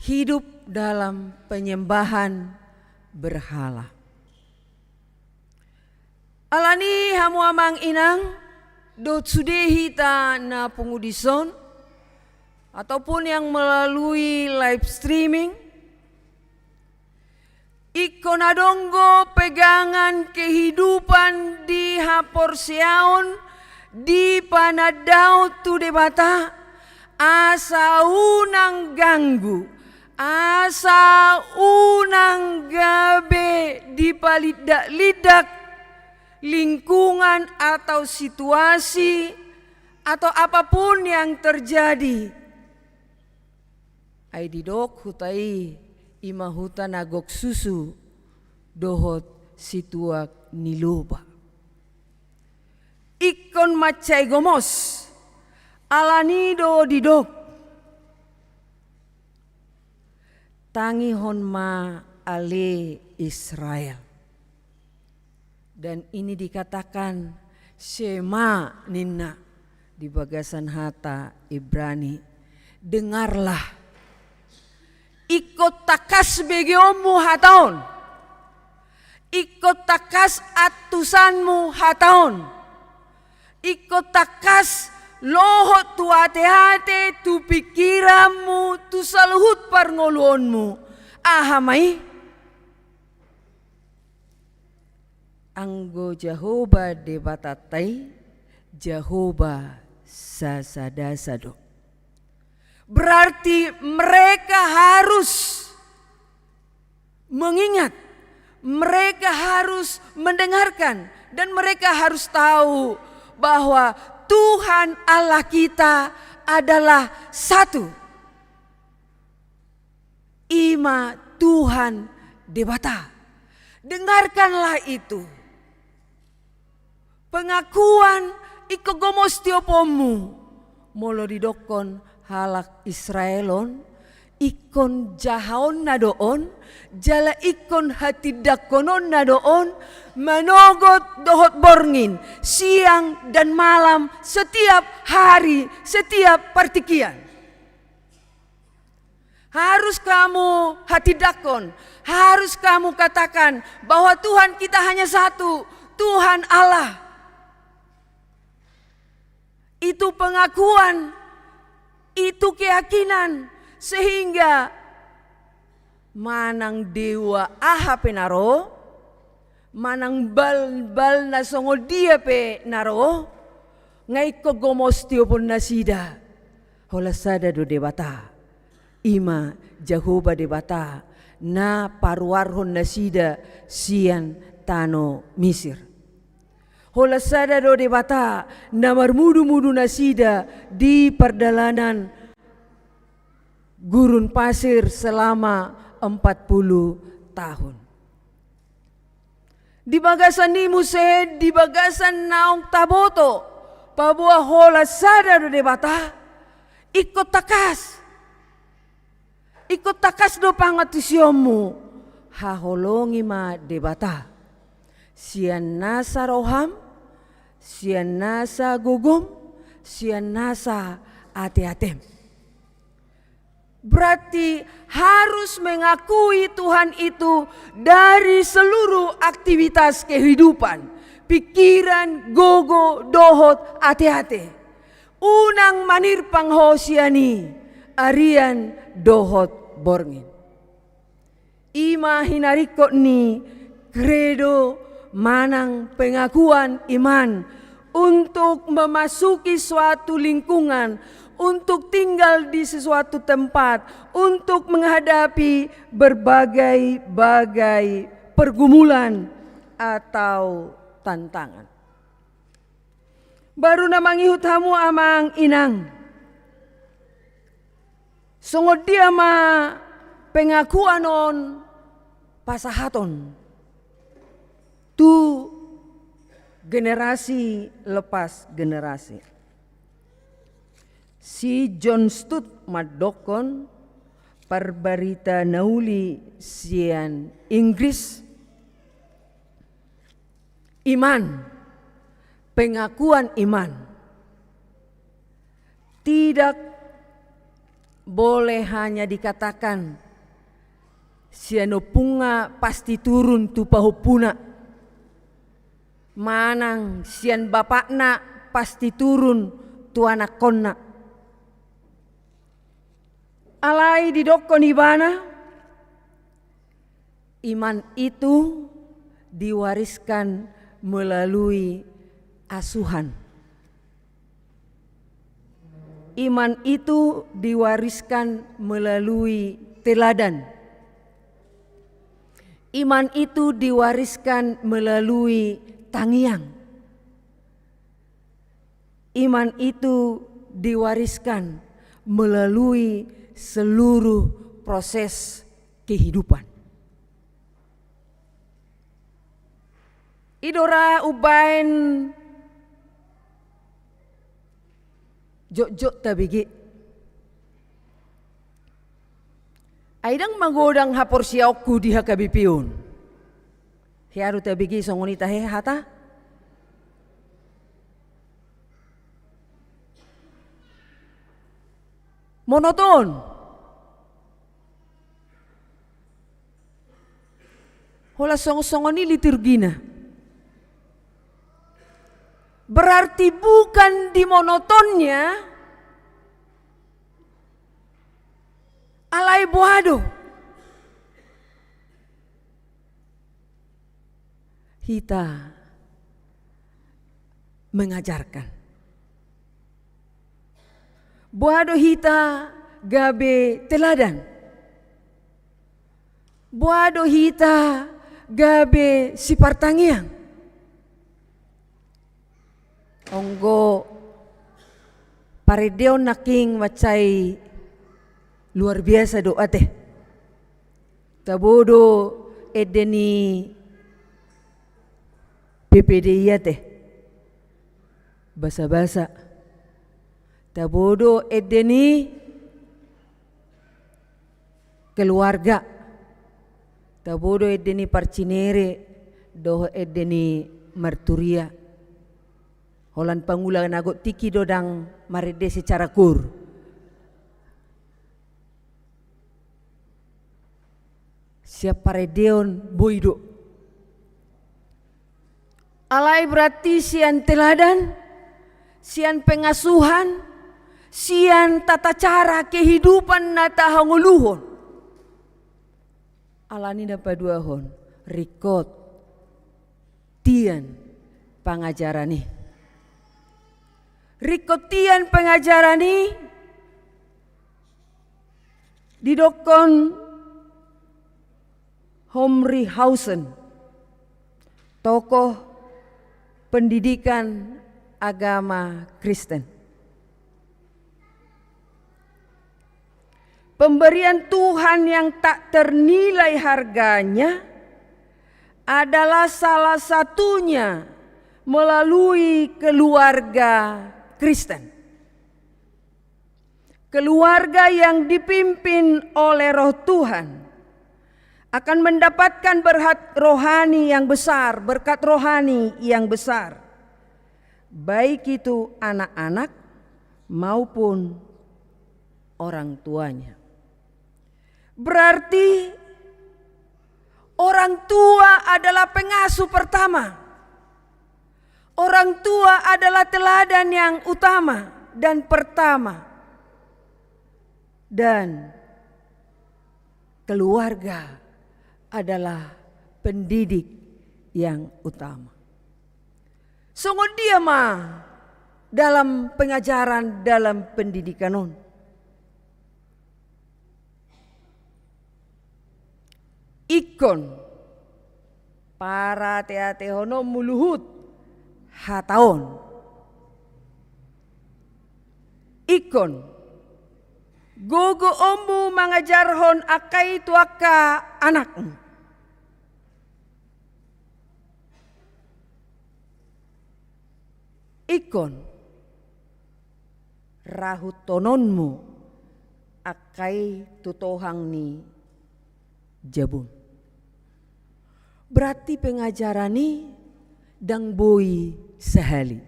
hidup dalam penyembahan berhala. Alani hamu amang inang dot sudehi ta na pengudison ataupun yang melalui live streaming, iko nadonggo pegangan kehidupan di haporsiaon di panadau tu debata asa unang ganggu, asa unang gabe di palidak-lidak lingkungan atau situasi atau apapun yang terjadi. Ai didok hutai ima huta nagok susu dohot situak niloba. Ikon macai gomos alanido didok tangi honma ale Israel. Dan ini dikatakan Shema Ninna di bagasan hata Ibrani. Dengarlah, ikut takas begiomu hataon, ikut takas atusanmu hataon, ikut takas lohot tu hate-hate tu pikiranmu tu saluhut parngoluonmu. Ahamai anggo Jehovah debatatai Jehovah sasadasado. Berarti mereka harus mengingat, mereka harus mendengarkan, dan mereka harus tahu bahwa Tuhan Allah kita adalah satu. Ima Tuhan debata. Dengarkanlah itu. Pengakuan iko gomos tiopomu molo didokon halak Israelon ikon jahaon nadoon jala ikon hati dakonon nadoon manogot dohot borngin siang dan malam setiap hari setiap partikian. Harus kamu hati dakon, harus kamu katakan bahwa Tuhan kita hanya satu, Tuhan Allah. Itu pengakuan, itu keyakinan, sehingga manang dewa aha penaro, manang bal na songo dia pe naro, ngai ko gomostio pun nasida, holasada do debata, ima Jehovah debata, na parwarhon nasida sian tano Misir. Holasada do debata namar mudu-mudu nasida di perdalanan gurun pasir selama 40 tahun. Di bagasan ni Muse, di bagasan naong taboto, pabua holasada do debata, ikut takas do pangatisyomu, haholongi ma debata, sian nasa roham, sian nasa gugum, sian nasa ate-atem. Berarti harus mengakui Tuhan itu dari seluruh aktivitas kehidupan, pikiran, gogo, dohot, ate-ate. Unang manir panghosiani, arian dohot borngin. Ima hinariko ni kredo manang pengakuan iman untuk memasuki suatu lingkungan, untuk tinggal di sesuatu tempat, untuk menghadapi berbagai pergumulan atau tantangan. Baru namang ihutamu amang inang. Sungod dia ma pengakuan on pasahaton. Tu generasi lepas generasi. Si John Stott madokon parbarita nauli sian Inggris. Iman, pengakuan iman tidak boleh hanya dikatakan siano punga pasti turun tu pahupuna. Manang sian bapakna pasti turun tuana konna. Alai didokon ibana, iman itu diwariskan melalui asuhan. Iman itu diwariskan melalui teladan. Iman itu diwariskan melalui tangiyang. Iman itu diwariskan melalui seluruh proses kehidupan. Idora ubain jok-jok tabigi. Aidang magodang hapor siyaku di hakabipiun. Hiaru tabigi songonita he hata. Monoton. Hola song-songoni liturgina. Berarti bukan di monotonnya alai boado. Hita mengajarkan. Boado hita gabe teladan. Boado hita gabe sipartangiang. Onggo paredeon naking macai luar biasa doa teh. Tabodo edeni PPDI teh. Basa-basa. Tabodo edeni keluarga. Tabodo edeni parcinere doh edeni marturia. Holan pangulang nagot tiki dodang marede secara kur. Siap paredeon boido. Alai berarti sian teladan, sian pengasuhan, sian tata cara kehidupan nata hanguluhon. Alani dapat dua hon, rikot, tian pangajarani. Rikotian pengajarani didokon Homrihausen, tokoh pendidikan agama Kristen. Pemberian Tuhan yang tak ternilai harganya adalah salah satunya melalui keluarga Kristen. Keluarga yang dipimpin oleh Roh Tuhan akan mendapatkan berkat rohani yang besar, berkat rohani yang besar. Baik itu anak-anak maupun orang tuanya. Berarti orang tua adalah pengasuh pertama. Orang tua adalah teladan yang utama dan pertama. Dan keluarga adalah pendidik yang utama. Sungguh dia mah dalam pengajaran, dalam pendidikan. Ikon para teatehono muluhut hataon. Ikon gogo ombu mangajarhon akai tuaka anak. Ikon rahutononmu akai tutohang ni jabun. Berarti pengajarani dang boi sehali.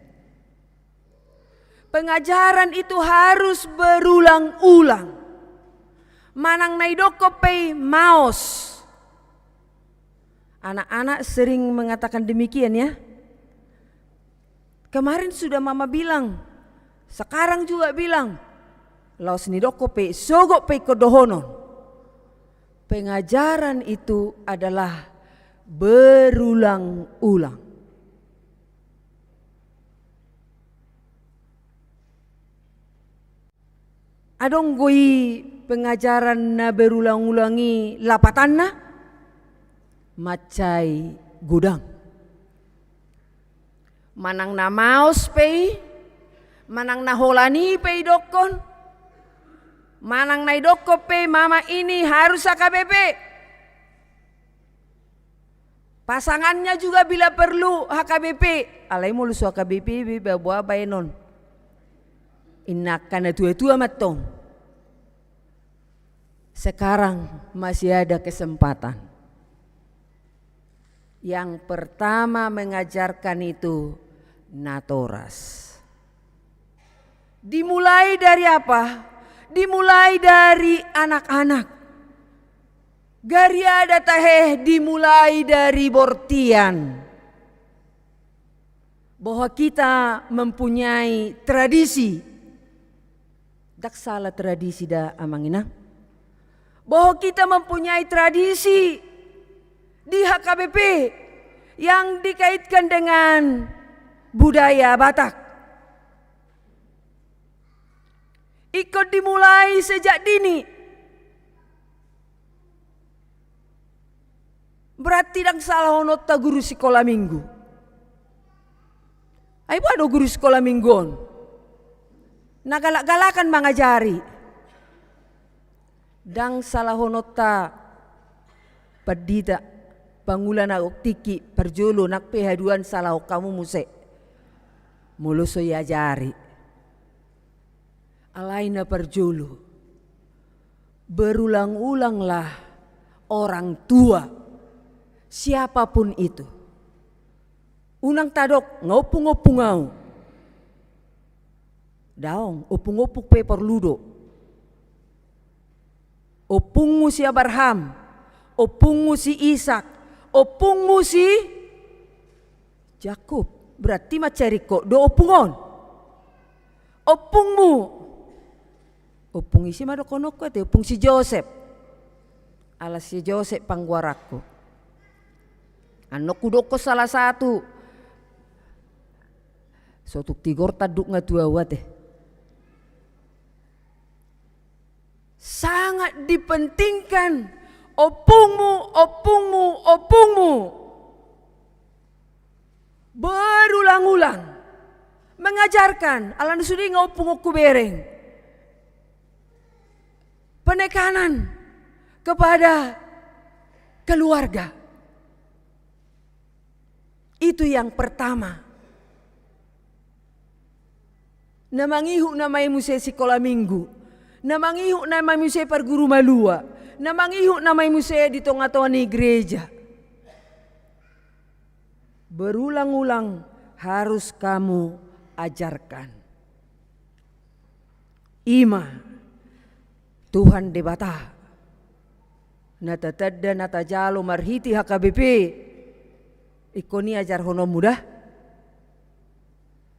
Pengajaran itu harus berulang-ulang. Manang naidoko pei maos. Anak-anak sering mengatakan demikian ya. Kemarin sudah mama bilang, sekarang juga bilang, laos ni doko pe sogok pe kodohonon. Pengajaran itu adalah berulang-ulang. Adong goi pengajaran na berulang-ulangi lapatanna macai gudang. Manang na maos pei, manang na holani pei dokon, manang na idoko pei mama ini harus HKBP. Pasangannya juga bila perlu HKBP. Alai mulu su HKBP bawa baenon. Inakan tua-tua matong. Sekarang masih ada kesempatan. Yang pertama mengajarkan itu Natoras. Dimulai dari apa? Dimulai dari anak-anak. Gariada taheh dimulai dari Bortian. Bahwa kita mempunyai tradisi. Dak salah tradisi da amangina. Bahwa kita mempunyai tradisi di HKBP yang dikaitkan dengan budaya Batak. Ikut dimulai sejak dini. Berarti tidak salah honota guru sekolah minggu. Ayo ada guru sekolah mingguan. Nah galak-galakan mengajari. Dan salah honota pedita pangulan nak tiki perjolo nak pehaduan salah kamu musik. Muluso ya jari. Alaina perjolo. Berulang-ulanglah orang tua siapapun itu. Unang tadok ngopung-ngopung ngau. Daong opung-opung pe perludo. Opungmu si Abraham, opungmu si Ishak, opungmu si Yakub. Berarti macari kok do opungon. Opungmu. Opung isi madokonok te opung si Joseph. Alas si Joseph pangguaraku. Anokku doko salah satu. Sotuk tigor taduk ngatua wate. Sangat dipentingkan opungmu, opungmu, opungmu. Berulang-ulang mengajarkan alan sudi ngopung oku bereng. Penekanan kepada keluarga. Itu yang pertama. Namangihu namai musai sekolah minggu. Namangihu namai musai perguru malua. Namangihu namai musai di tengah-tengah ni gereja. Berulang-ulang harus kamu ajarkan. Ima Tuhan debata. Nata tadda nata jalo marhiti HKBP. Ikoni ajar hono mudah.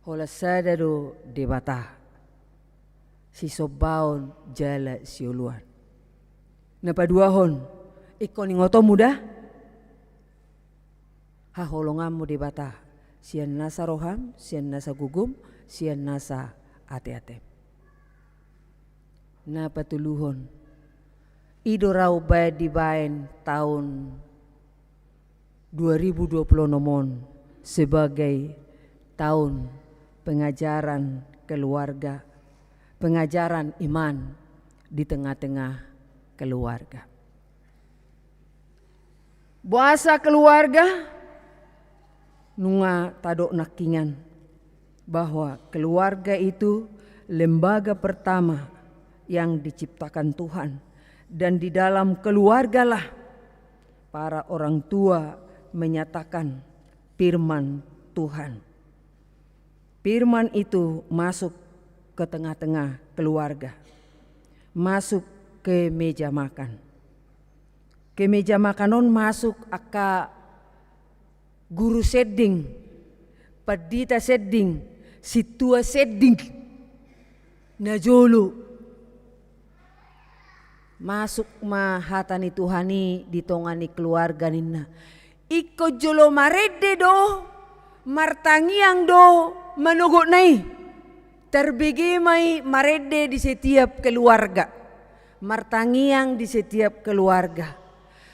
Hola sadado debata. Si sobaon jala sioluan. Napa dua hon. Ikoni ngoto mudah. Haholongamu debata. Sian nasa roham, sian nasa gugum, sian nasa ate-ate. Napa tuluhon. Ido rau bayad dibain tahun 2020 nomon sebagai tahun pengajaran keluarga, pengajaran iman di tengah-tengah keluarga. Bahasa keluarga nunga tadok nakingan bahwa keluarga itu lembaga pertama yang diciptakan Tuhan, dan di dalam keluargalah para orang tua menyatakan firman Tuhan. Firman itu masuk ke tengah-tengah keluarga, masuk ke meja makan. Ke meja makanon masuk aka guru seding, Perdita seding, situa seding, najolo. Masuk mahatani Tuhani di tongani keluarga nina. Iko jolo marede do, martangiang do, manugok nai. Terbigi mai marede di setiap keluarga. Martangiang di setiap keluarga.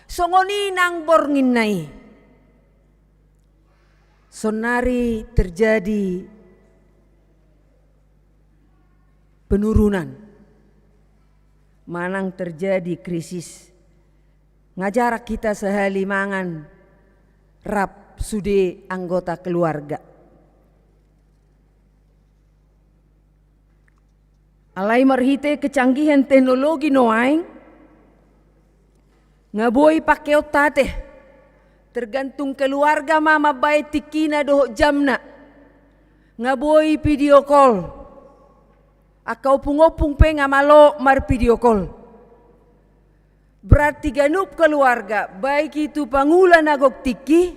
Songoni nang borngin nai. Sonari terjadi penurunan, manang terjadi krisis. Ngajarak kita sehali mangan rap sude anggota keluarga. Alai marhite kecanggihan teknologi noaing, ngaboi pakai otate. Tergantung keluarga mama baik tikina doh jamna. Ngaboi video call. Akau pungopung pe ngamalo mar video call. Berarti ganup keluarga baik itu pangula nagok tiki.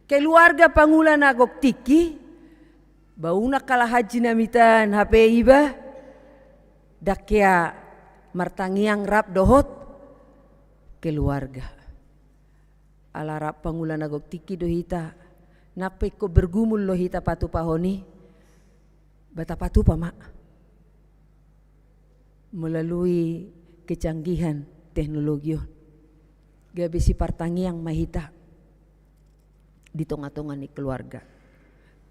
Keluarga pangula nagok tiki. Bauna kalah haji namitan HP iba. Dakya martangiang rap dohot keluarga. Alarap pangulan nagok tiki do hita nape ko bergumul lo hita patu pahoni bata patu pa mak melalui kecanggihan teknologi gabe si partangiang mahita di tonga-tonga ni keluarga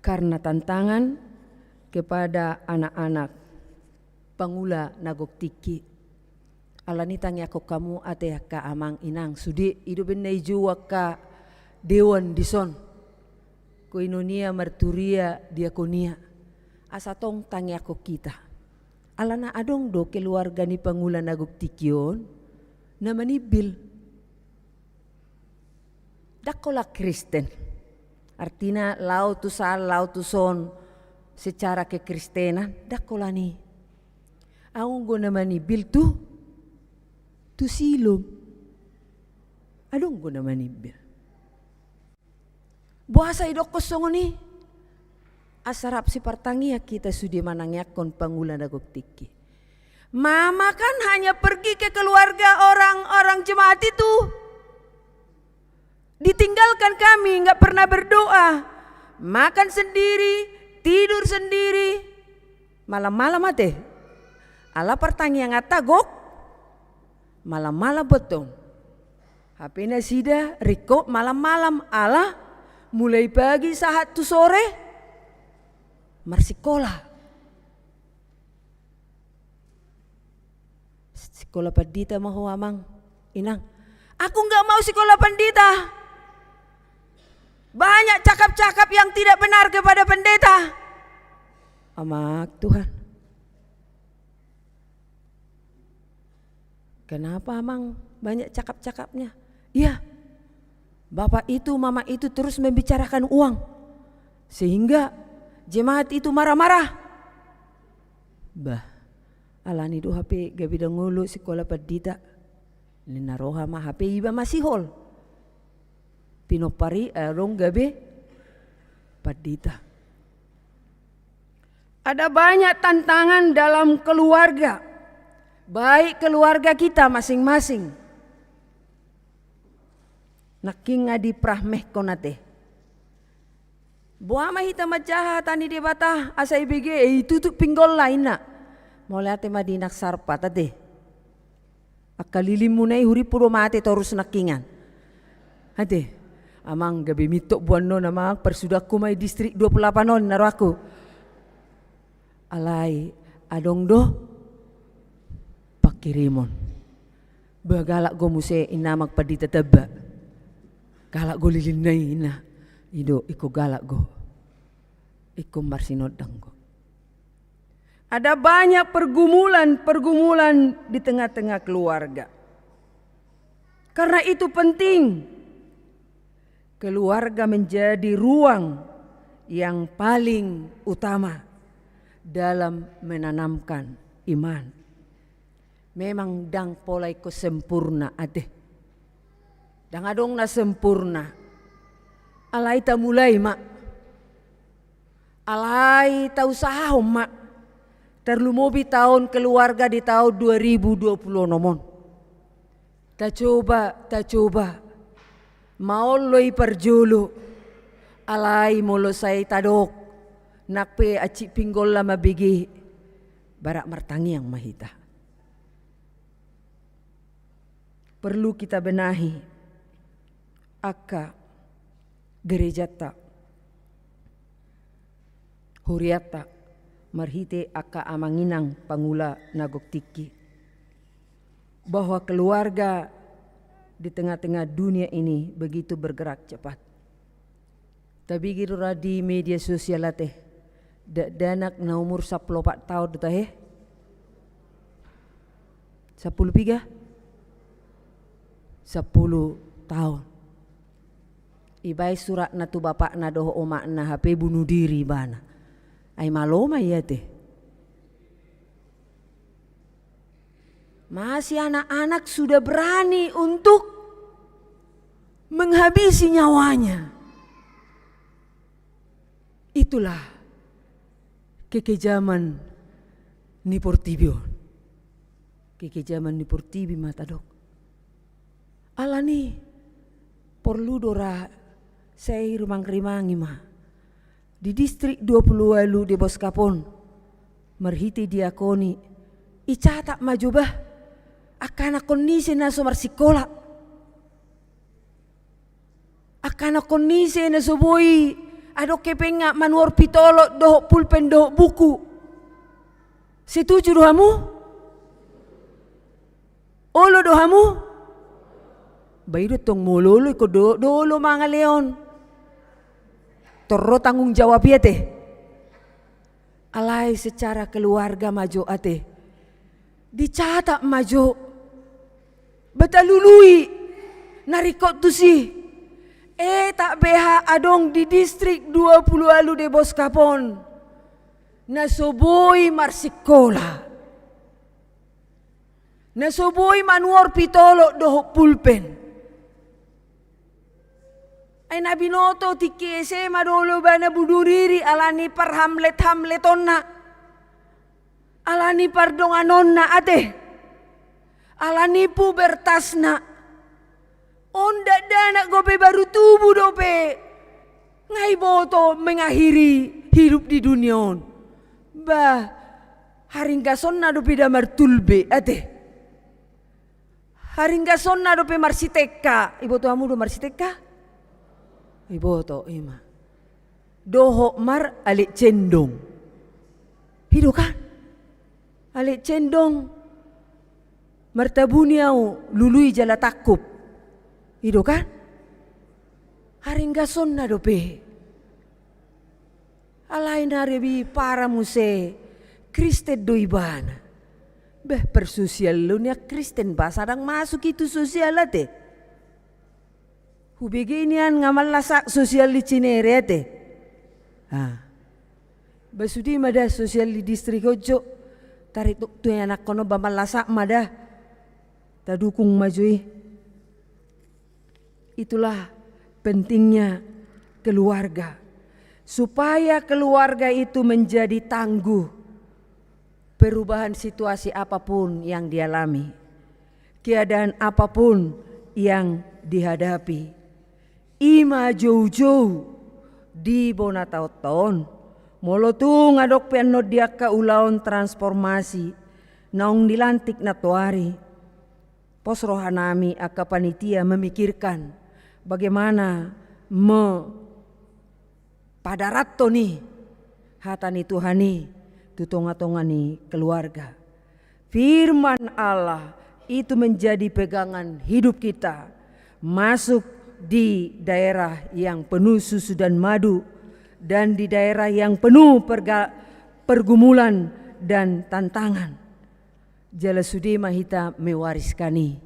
karena tantangan kepada anak-anak pangula nagok tiki. Alani tangi ako kamu ate ka amang inang sudi idu benai juwa ka dewan dison koinonia marturia diakonia asatong tangi ako kita alana adong do keluarga ni pangulan nagok tikion na manibil dakola Kristen artina lau tu sal lau tu son secara kekristenan dakola ni aung go na manibil tu silom. Adong ko naman ibig. Buasa idok kosong ni. Asarap si partangia kita sudi manangyak kon pangulan nagok tiki. Mama kan hanya pergi ke keluarga orang-orang jemaat itu. Ditinggalkan kami, nggak pernah berdoa. Makan sendiri, tidur sendiri. Malam-malam ate. Ala partangia ngatagok. Malam-malam betul. HP na sida, Riko malam-malam ala mulai pagi saat tu sore marsikola. Sekolah pendeta mahu amang inang. Aku enggak mau sekolah pendeta. Banyak cakap-cakap yang tidak benar kepada pendeta. Amak Tuhan. Kenapa amang banyak cakap-cakapnya? Iya, bapak itu mama itu terus membicarakan uang. Sehingga jemaat itu marah-marah. Bah, alani do HP gabi dangulu sekolah pendeta. Lina roha mah HP iba masih hol. Pinopari rong gabe pendeta. Ada banyak tantangan dalam keluarga. Baik keluarga kita masing-masing. Naking ngadi prahmeh konate. Buah mahita majaha tani debata asa ibege itu tu pinggol lain na. Mulai ate madinak sarpa tade. Akalilim munai huri puro mate torus nakingan. Ade. Amang gabi mitok buan non amang persudahku mai distrik 28 non naro aku. Alai adong do pakirimon. Bagalak go muse inamak padi teteba. Galak go lilinay ina. Ido iko galak go. Iko marsinodang go. Ada banyak pergumulan di tengah-tengah keluarga. Karena itu penting keluarga menjadi ruang yang paling utama dalam menanamkan iman. Memang dang polai ko sempurna ade. Dang adong na sempurna. Alai ta mulai mak. Alai tahu sahom mak terlumobi tahun keluarga di tahun 2020 nomon. Ta coba mau loi perjolo alai molo saya tadok nakpe aci pinggol lama begi barak martangi yang mahita. Perlu kita benahi aka gereja tak huriata marhite aka amanginang pangula nagok tiki bahwa keluarga di tengah-tengah dunia ini begitu bergerak cepat. Tapi kira di media sosial teh danak na umur 14 tahun teh 10 tahun. Ibai surat na tu bapak na doho omak na HP bunuh diri bana. Ai maloma ya teh. Masih anak-anak sudah berani untuk menghabisi nyawanya. Itulah kekejaman Niportibio. Kekejaman Niportibi mata dok. Alani perlu dora saya rumang-rimangi mah. Di distrik 20 walu di Boskapon merhiti diakoni icatak maju bah akan kondisi na sumar sikola akan kondisi na suboi ado kepenga manuor pitolo doh pulpen doh buku. Setuju dohamu? Olo dohamu? Bayi tong mololo iko dolo mga leon. Toro tanggung jawab ya teh. Alai secara keluarga maju ate. Dicatat maju. Betalului. Narikot tu si. Tak beha adong di distrik 20 alu de Boskapon. Nasoboi marsikola. Nasoboi manuor pitolo doh pulpen. Ay nabinoto ti kese madolo bana buduriri alani par hamletonna. Alani par donganonna ate. Alani pubertasna. Onda dana gope baru tubuh dope. Ngai boto mengakhiri hidup di dunia on. Bah haringga sonna dope damar tulbe ate. Haringga sonna dope marsiteka. Ibu tuamu do marsiteka? Ibu to ima. Doho mar alik cendong. Hidup kan? Alik cendong. Martabuniau lului jala takup. Hidup kan? Haringga sonna dope. Alain haribi para muse Kristen doibana. Beh persosial lu nia Kristen ba sadang masuk itu sosial ate. Hubeginian ngamal lasak sosial di Cinere te. Basudi mada sosial di distrik Ojo. Tarik tu anak kono bamal lasak mada. Tadukung majui. Itulah pentingnya keluarga. Supaya keluarga itu menjadi tangguh perubahan situasi apapun yang dialami. Keadaan apapun yang dihadapi. Ima jauh-jauh di Bonatauton molo tu ngadok piano dia ka ulaon transformasi naung dilantik na tuari pos rohanami aka panitia memikirkan bagaimana padarat to ni hatani Tuhani tutonga-tongani keluarga. Firman Allah itu menjadi pegangan hidup kita masuk di daerah yang penuh susu dan madu dan di daerah yang penuh pergumulan dan tantangan. Jala sudi mahita mewariskani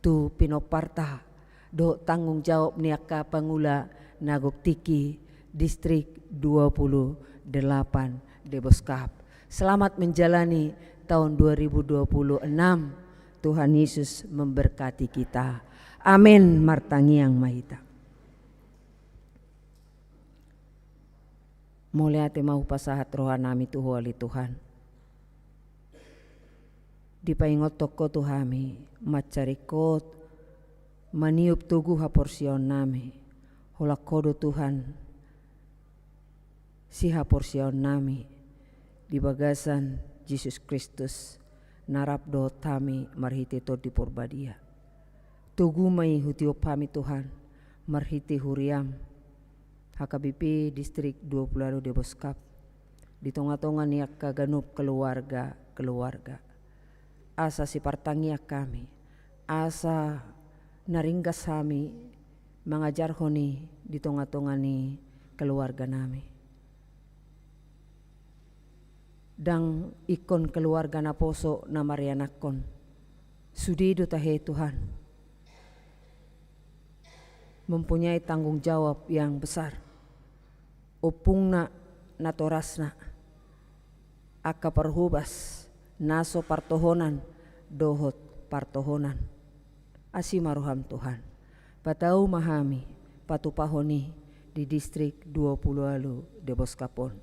tu pinoparta do tanggung jawab niaka pangula nagok tiki distrik 28 Deboskap. Selamat menjalani tahun 2026. Tuhan Yesus memberkati kita. Amin martangi yang mahita. Mulia te mau pasahat rohanami tuho ali Tuhan. Dipaingot toko tuhami macarikot maniup tugu haporsion nami. Holak kodo Tuhan si haporsion nami di bagasan Yesus Kristus narap do tami marhiti to di porbadia. Tugu mai hutiop kami Tuhan marhiti huriam HKBP distrik 20 de Boskap di tonga-tonga niak kaganup keluarga asa si partangia kami asa naringgas kami mengajar honi di tonga-tonga ni keluarga nami dang ikon keluarga na poso na marianakon sudido tahe Tuhan mempunyai tanggung jawab yang besar opungna natorasna aka perhubas naso partohonan dohot partohonan asimaroham Tuhan patau mahami patupahoni di distrik 20 alu de Boskapon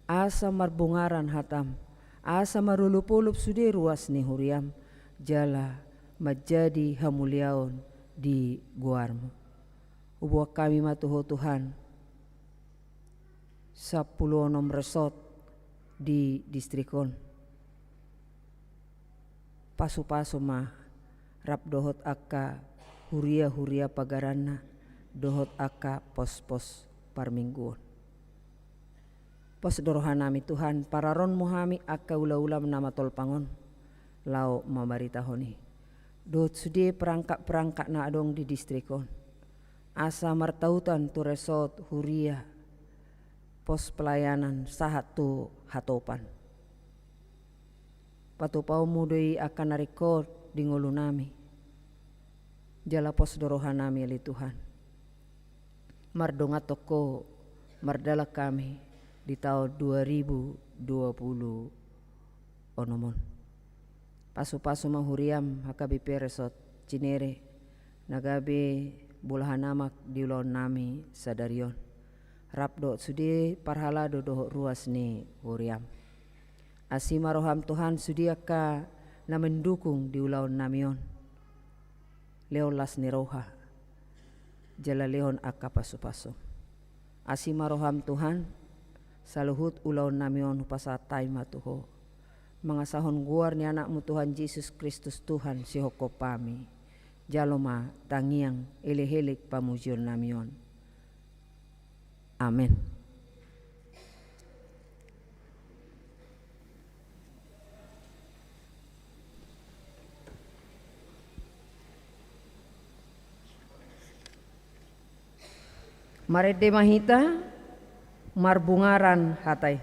asa marbungaran hatam asa marulupulup sudi ruas ni huriam jala majadi hamuliaon di guarmu ubuak kami matuho Tuhan 10 resort di distrikon pasu-pasu mah rap dohot akka huria pagarana dohot akka pos-pos parmingguon pos dorohanami Tuhan pararon muhami akka ula-ula nama tolpangon lau mamaritahoni dohot sudi perangkak na adong di distrikon asa martautan tu resort huria pos pelayanan sahat tu hatopan patupau mudoi akan narikot di ngulu nami jala pos dorohanami ali Tuhan mardonga toko mardala kami di tahun 2020 onomon pasu-pasu mahuriam HKBP resort Cinere nagabe bulahanamak di ulon nami sadarion rapdo sudi parhala dodo ruas ni huriam asimaroham Tuhan sudi akka na mendukung di ulaon namion leolas ni roha jala leon akka pasu-pasu asimaroham Tuhan saluhut ulaon namion pasatay matuho mangasahon guar ni anakmu Tuhan Yesus Kristus Tuhan si hokopami jaloma tangiang elehelik pamujion namion amin. Marede mahita marbungaran hatai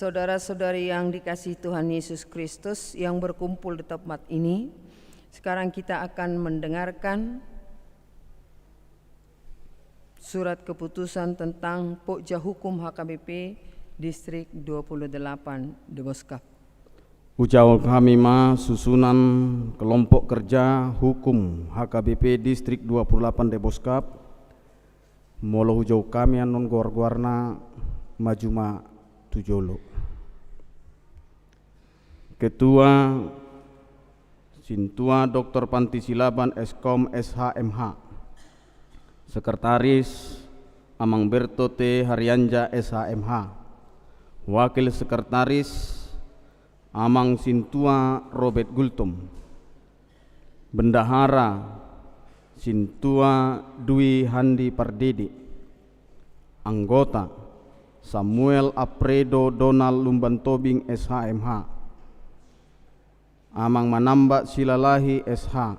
Saudara-saudari yang dikasihi Tuhan Yesus Kristus yang berkumpul di tempat ini, sekarang kita akan mendengarkan surat keputusan tentang Pokja Hukum HKBP Distrik 28 de Boskap. Ucau kami susunan kelompok kerja hukum HKBP Distrik 28 Deboskap molo hujau kami anon guar-guarna majuma tujolo. Ketua Sintua Dr. Panti Silaban Eskom SHMH. Sekretaris Amang Berto T. Haryanja SHMH. Wakil Sekretaris Amang Sintua Robert Gultom. Bendahara Sintua Dwi Handi Pardede. Anggota Samuel Apredo Donald Lumbantobing SHMH. Amang Manamba Silalahi SH.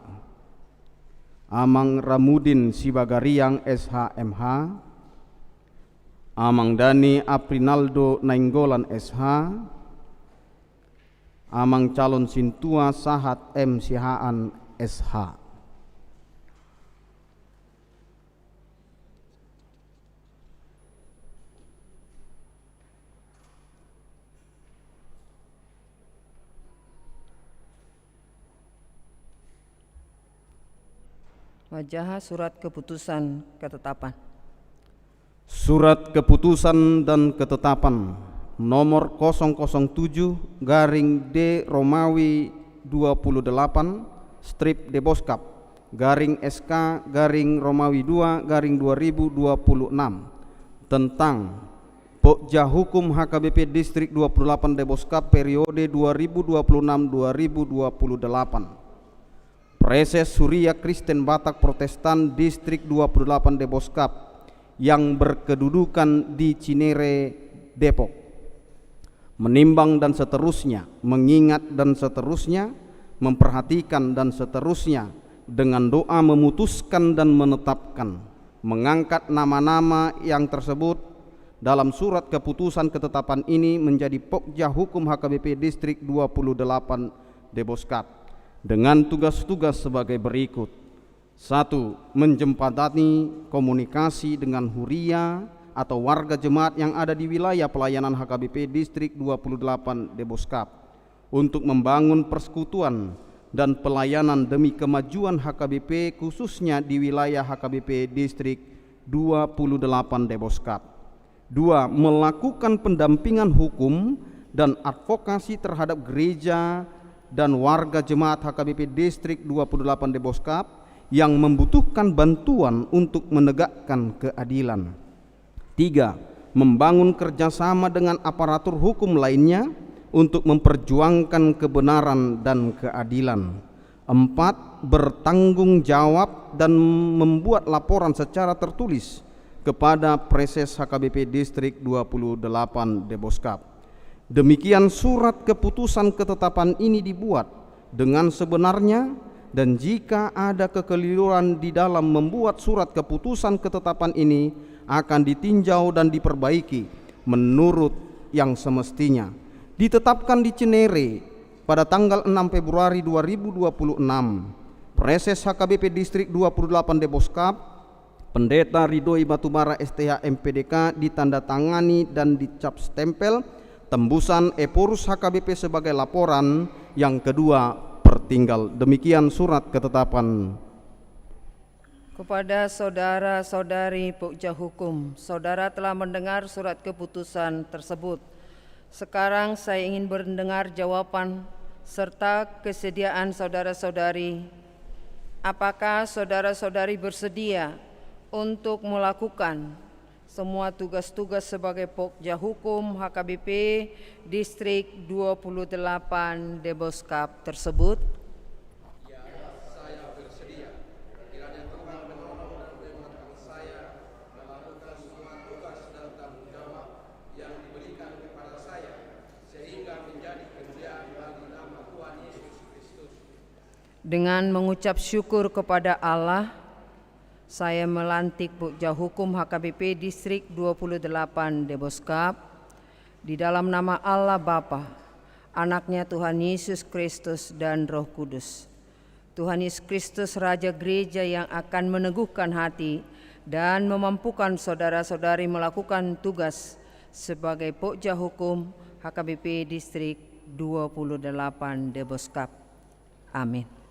Amang Ramudin Sibagariang SHMH. Amang Dani Aprinaldo Nainggolan SH. Amang calon Sintua Sahat M. Sihaan SH. Wajaha surat keputusan ketetapan. Surat keputusan dan ketetapan nomor 007 garing D Romawi 28 strip Deboskap garing SK garing Romawi 2 garing 2026 tentang Pokja Hukum HKBP Distrik 28 Deboskap periode 2026-2028. Preses Surya Kristen Batak Protestan Distrik 28 Deboskap yang berkedudukan di Cinere, Depok. Menimbang dan seterusnya, mengingat dan seterusnya, memperhatikan dan seterusnya, dengan doa memutuskan dan menetapkan, mengangkat nama-nama yang tersebut dalam surat keputusan ketetapan ini menjadi Pokja Hukum HKBP Distrik 28 Deboskap dengan tugas-tugas sebagai berikut. 1. Menjembatani komunikasi dengan huria atau warga jemaat yang ada di wilayah pelayanan HKBP Distrik 28 Deboskap untuk membangun persekutuan dan pelayanan demi kemajuan HKBP khususnya di wilayah HKBP Distrik 28 Deboskap. 2. Melakukan pendampingan hukum dan advokasi terhadap gereja dan warga jemaat HKBP Distrik 28 Deboskap yang membutuhkan bantuan untuk menegakkan keadilan. 3. Membangun kerjasama dengan aparatur hukum lainnya untuk memperjuangkan kebenaran dan keadilan. 4. Bertanggung jawab dan membuat laporan secara tertulis kepada Preses HKBP Distrik 28 Deboskap. Demikian surat keputusan ketetapan ini dibuat dengan sebenarnya, dan jika ada kekeliruan di dalam membuat surat keputusan ketetapan ini akan ditinjau dan diperbaiki menurut yang semestinya. Ditetapkan di Cinere pada tanggal 6 Februari 2026. Preses HKBP Distrik 28 Deboskap Pendeta Ridhoi Batubara STH MPDK ditandatangani dan dicap stempel tembusan Eporus HKBP sebagai laporan yang kedua pertinggal. Demikian surat ketetapan. Kepada saudara-saudari Pokja Hukum, saudara telah mendengar surat keputusan tersebut. Sekarang saya ingin mendengar jawaban serta kesediaan saudara-saudari. Apakah saudara-saudari bersedia untuk melakukan semua tugas-tugas sebagai Pokja Hukum HKBP Distrik 28 Deboskap tersebut? Ya, saya bersedia. Kiranya Tuhan menolong dan memampukan saya melakukan semua tugas dan tanggung jawab yang diberikan kepada saya sehingga menjadi kemuliaan bagi nama Tuhan Yesus Kristus. Dengan mengucap syukur kepada Allah, saya melantik Pokja Hukum HKBP Distrik 28 Deboskap di dalam nama Allah Bapa, Anaknya Tuhan Yesus Kristus dan Roh Kudus. Tuhan Yesus Kristus Raja Gereja yang akan meneguhkan hati dan memampukan saudara-saudari melakukan tugas sebagai Pokja Hukum HKBP Distrik 28 Deboskap. Amin.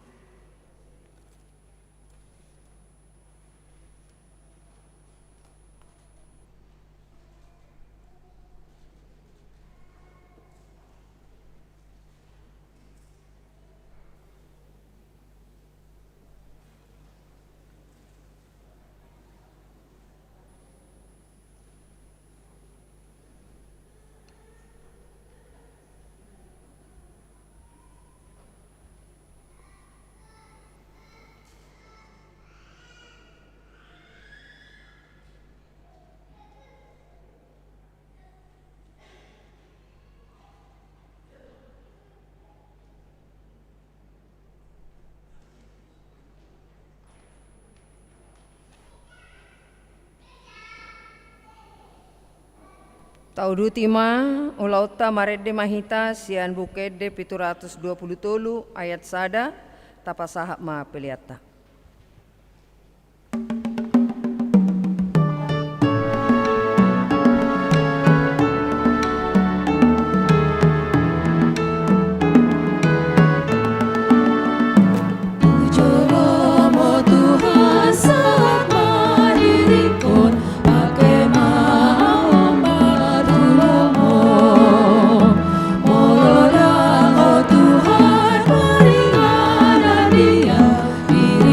Taudutima ulauta maredde mahita sian bukedde 720 ayat sada tapasaha ma peliata. Dia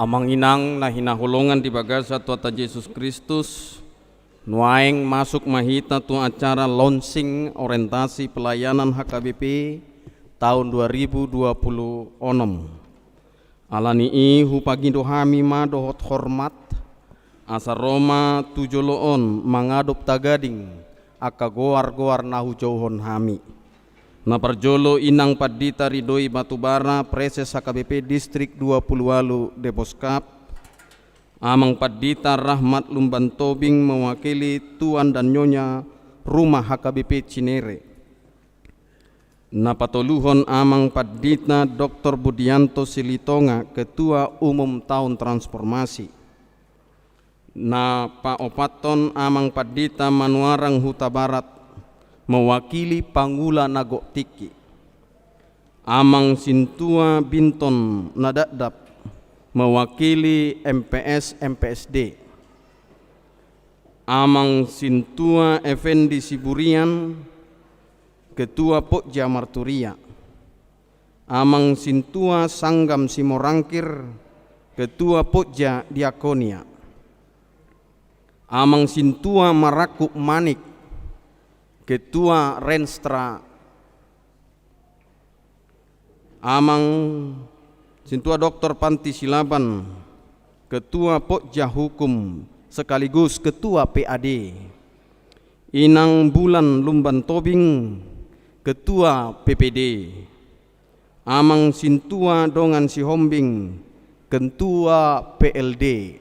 Amang inang na hinahulungan di bagasa Tuhan Yesus Kristus, nuaing masuk mahita tu acara launching orientasi pelayanan HKBP tahun 2026. Alani hupagindo hami ma dohot hormat asa Roma tujoloon mangadop tagading aka goar-goar nahu jauhon hami. Na parjolo inang padita ridoi Batubara Preses HKBP Distrik 20 Deboskap, amang padita Rahmat Lumban Tobing mewakili Tuan dan Nyonya Rumah HKBP Cinere. Na patoluhon amang padita Dr. Budianto Silitonga Ketua Umum Tahun Transformasi. Na paopaton amang padita Manuarang Huta Barat mewakili Pangula Nagok Tiki. Amang Sintua Binton Nadadap mewakili MPS MPSD. Amang Sintua Effendi Siburian Ketua Pokja Marturia. Amang Sintua Sanggam Simorangkir Ketua Pokja Diakonia. Amang Sintua Marakuk Manik Ketua Renstra. Amang Sintua Dr. Panti Silaban Ketua Pokja Hukum sekaligus Ketua PAD. Inang Bulan Lumban Tobing Ketua PPD. Amang Sintua Dongan Sihombing Ketua PLD.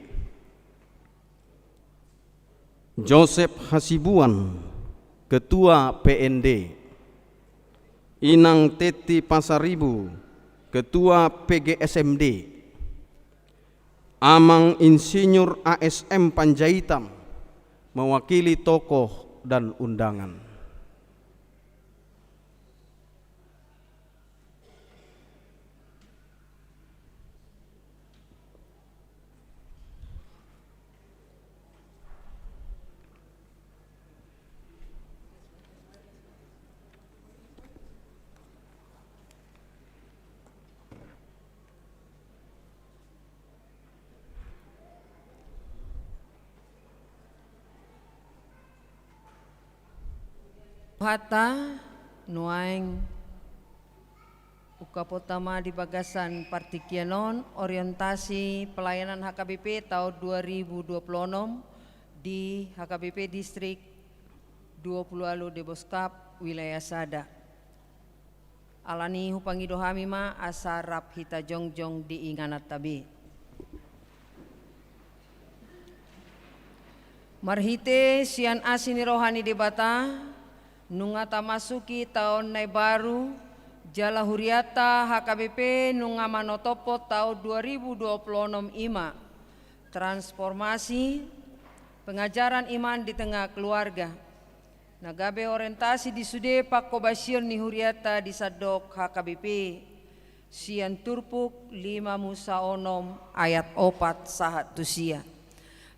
Joseph Hasibuan Ketua PND. Inang Teti Pasaribu Ketua PGSMD. Amang Insinyur ASM Panjaitan mewakili tokoh dan undangan. Hata nuaing ukapotama di bagasan partikianon orientasi pelayanan HKBP tahun 2026 di HKBP Distrik 20 Deboskap wilayah Sada. Alani hupangido hamima asarap hita jongjong di inganat tabi. Marhite sian asini rohani debata nunga tamasuki tahun nai baru jala huriata HKBP nunga manotopo tahun 2026 ima transformasi pengajaran iman di tengah keluarga nagabe orientasi di sude Pak Kobasir ni huriata di sadok HKBP sian turpuk 5 Musa onom ayat 4 sahat tusia.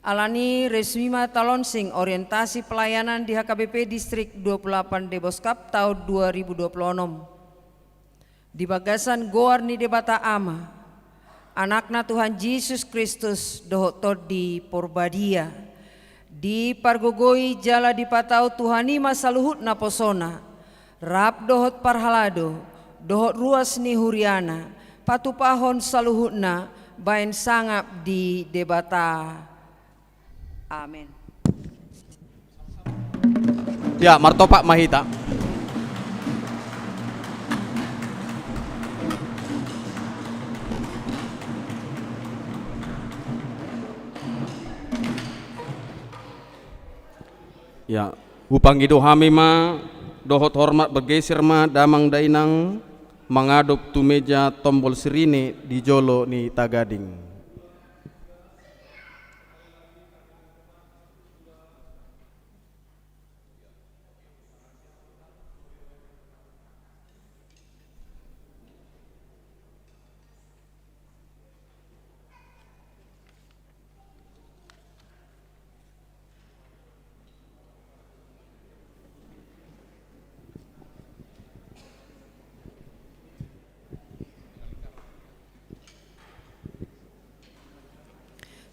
Alani resmima talonsing orientasi pelayanan di HKBP Distrik 28 Deboskap tahun 2026. Di bagasan goar ni debata ama, anakna Tuhan Yesus Kristus dohot di Porbadia, di pargogoi jala di patau Tuhani masaluhut na posona, rap dohot parhalado, dohot ruas ni huriana, patupahon saluhutna, bain sangap di debata. Amin. Ya, martopak mahita. Ya, upangido hamima dohot hormat bergeser ma damang dainang mengadop tu meja tombol sirine di jolo ni tagading.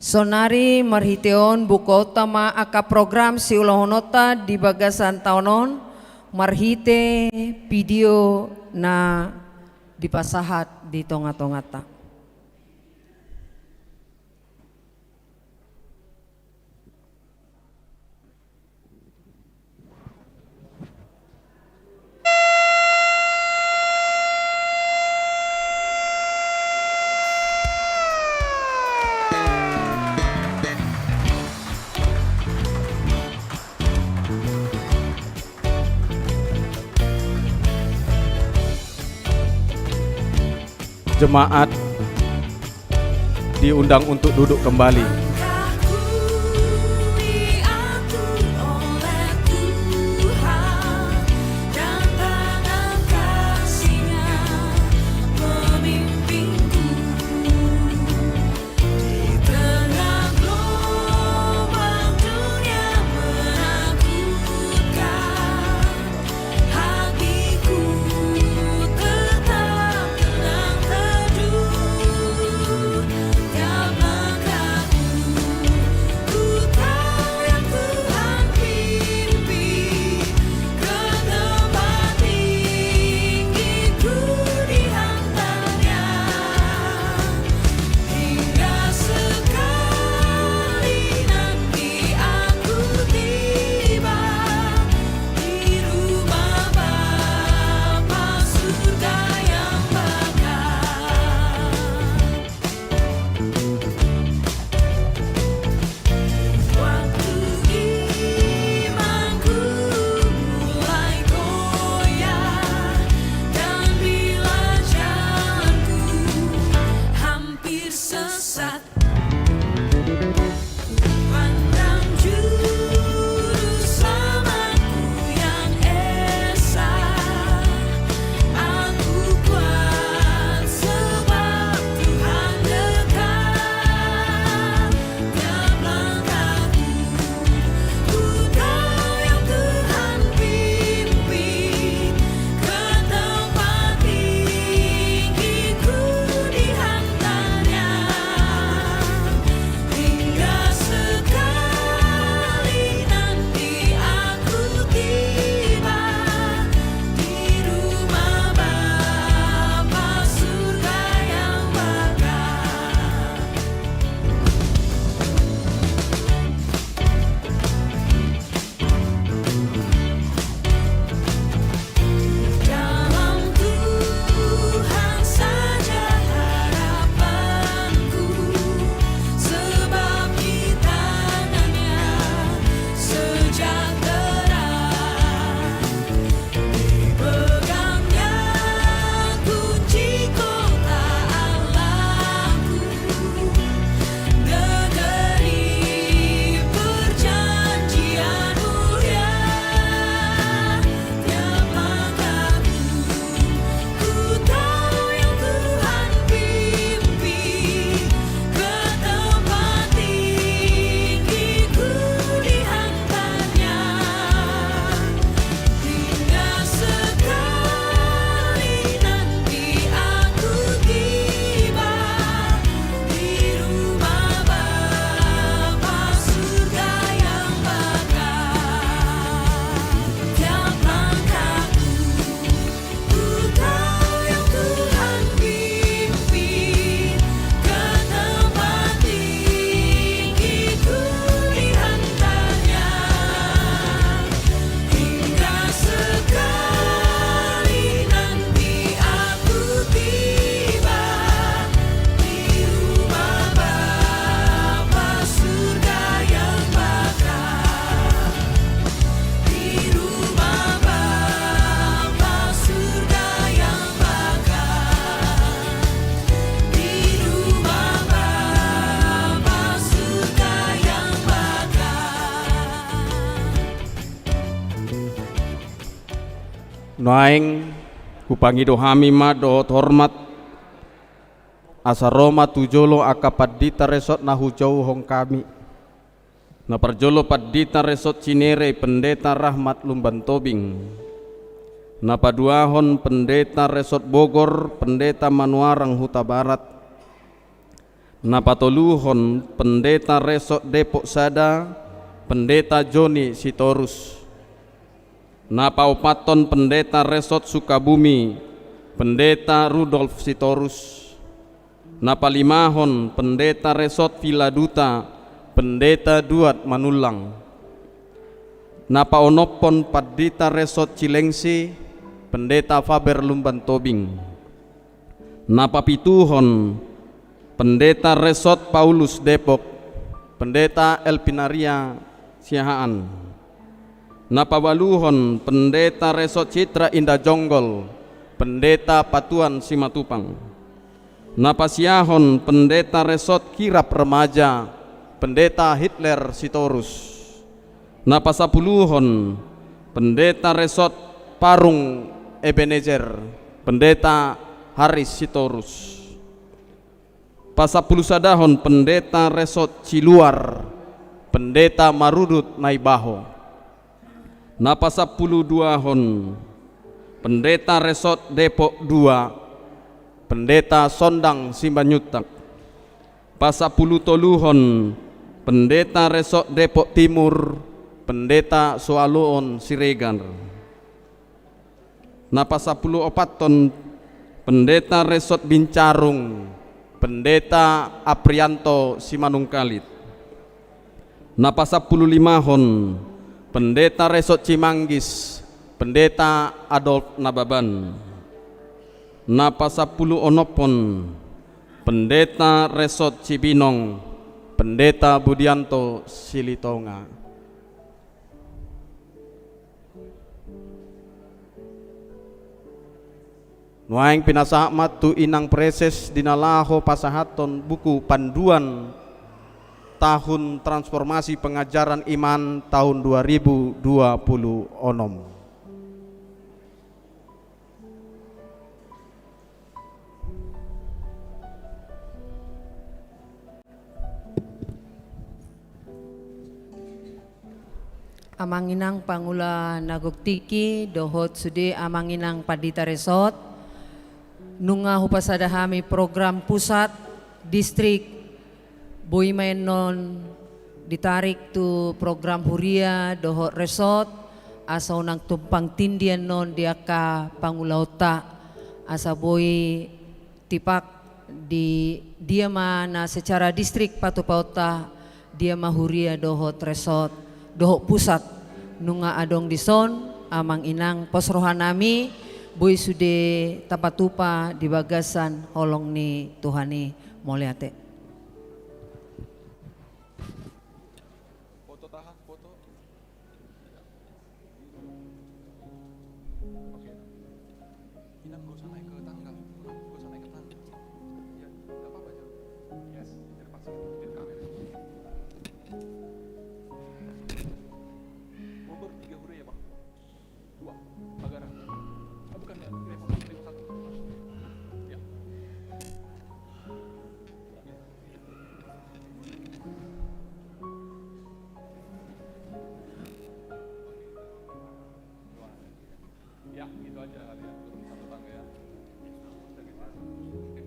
Sonari marhiteon buka utama aka program siulahonota di bagasan taonon marhite video na dipasahat di tonga-tongata. Jemaat diundang untuk duduk kembali. Naing hupangido hami ma dohot hormat asaroma tujolo akapadita resot na hujau hong kami na parjolo padita resot cinere pendeta Rahmat Lumban Tobing na paduahon pendeta resot Bogor pendeta Manuarang Huta Barat Napatoluhon Pendeta Resort Depok Sada, Pendeta Joni Sitorus. Napaupaton Pendeta Resort Sukabumi, Pendeta Rudolf Sitorus. Napalimahon Pendeta Resort Villa Duta, Pendeta Duat Manulang. Napaonopon Padita Resort Cilengsi, Pendeta Faber Lumban Tobing. Napapituhon Pendeta Resort Paulus Depok, Pendeta Elpinaria Siahaan. Napawaluhon Pendeta Resort Citra Indah Jonggol, Pendeta Patuan Simatupang. Napasiahon Pendeta Resort Kirap Remaja, Pendeta Hitler Sitorus. Napasapuluhon Pendeta Resort Parung Ebenezer, Pendeta Haris Sitorus. Pasapuluh sadahon Pendeta Resort Ciluar, Pendeta Marudut Naibaho. Napasapuluh duahon Pendeta Resort Depok 2, Pendeta Sondang Simbanyutak. Pasapuluh toluhon Pendeta Resort Depok Timur, Pendeta Soaloon Siregar. Napasapuluh opaton Pendeta Resort Bincarung, Pendeta Aprianto Simanungkalit. Napasapuluh limahon Pendeta Resort Cimanggis, Pendeta Adolf Nababan. Napasapuluh onopon Pendeta Resort Cibinong, Pendeta Budianto Silitonga. Nuaing pinasamat tu inang preses dinalaho pasahaton buku panduan tahun transformasi pengajaran iman tahun 2020 onom. Amanginang Pangula Nagoktiki dohot sude amanginang Padita Resort nunga hupasadahami program pusat distrik Boymain non ditarik tu program huria dohot resort asa unang tumpang tindian non diaka Pangulauta asa boy tipak di dia mana secara distrik Patupauta dia mahuria dohot resort dohot pusat nunga adong dison amang inang posrohanami boy sude tapatupa di bagasan holong ni Tuhani moliate. Foto tahan, foto. Oke. Inang gak usah naik ke tangga. Gak usah naik ke tangga. Ya, gak apa-apa aja. Yes, terpaksa. Lihat kamera. Mundur 3 huruf ya Pak. 2. Bagaran. Bukan ya, kirim satu. Ya. Ya, gitu aja kalian turun satu tangga ya. Udah gitu. Oke.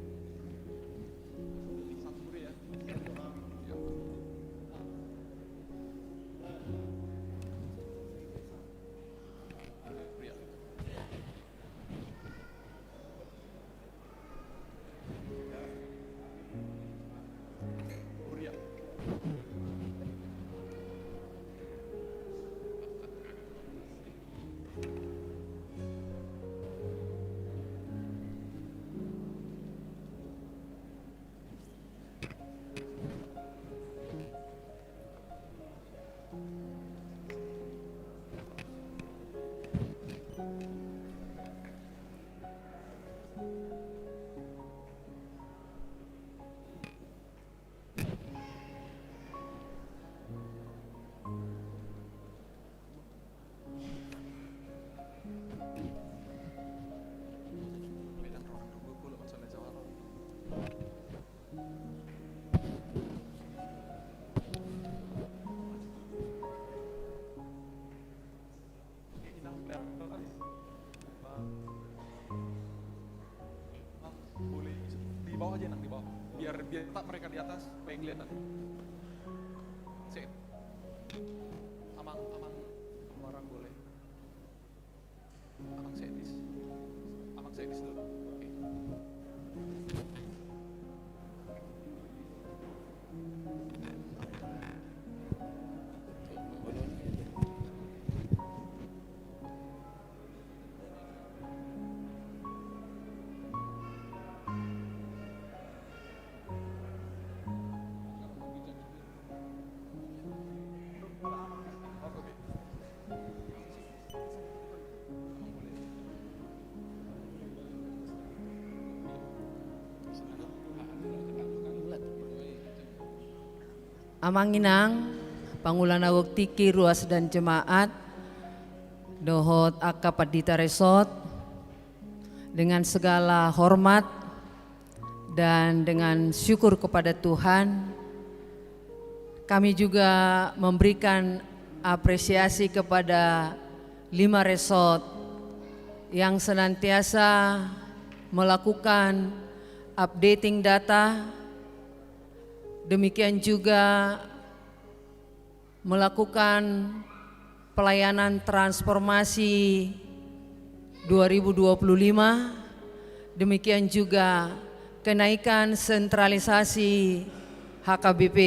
Satu huruf ya. kelihatan. Sip. Amang orang boleh. Amang setis dulu. Oke. Amanginang, Pangulana Woktiki Ruas dan Jemaat, Dohot Aka Padita Resort, dengan segala hormat dan dengan syukur kepada Tuhan, kami juga memberikan apresiasi kepada 5 resort yang senantiasa melakukan updating data, demikian juga melakukan pelayanan transformasi 2025, demikian juga kenaikan sentralisasi HKBP.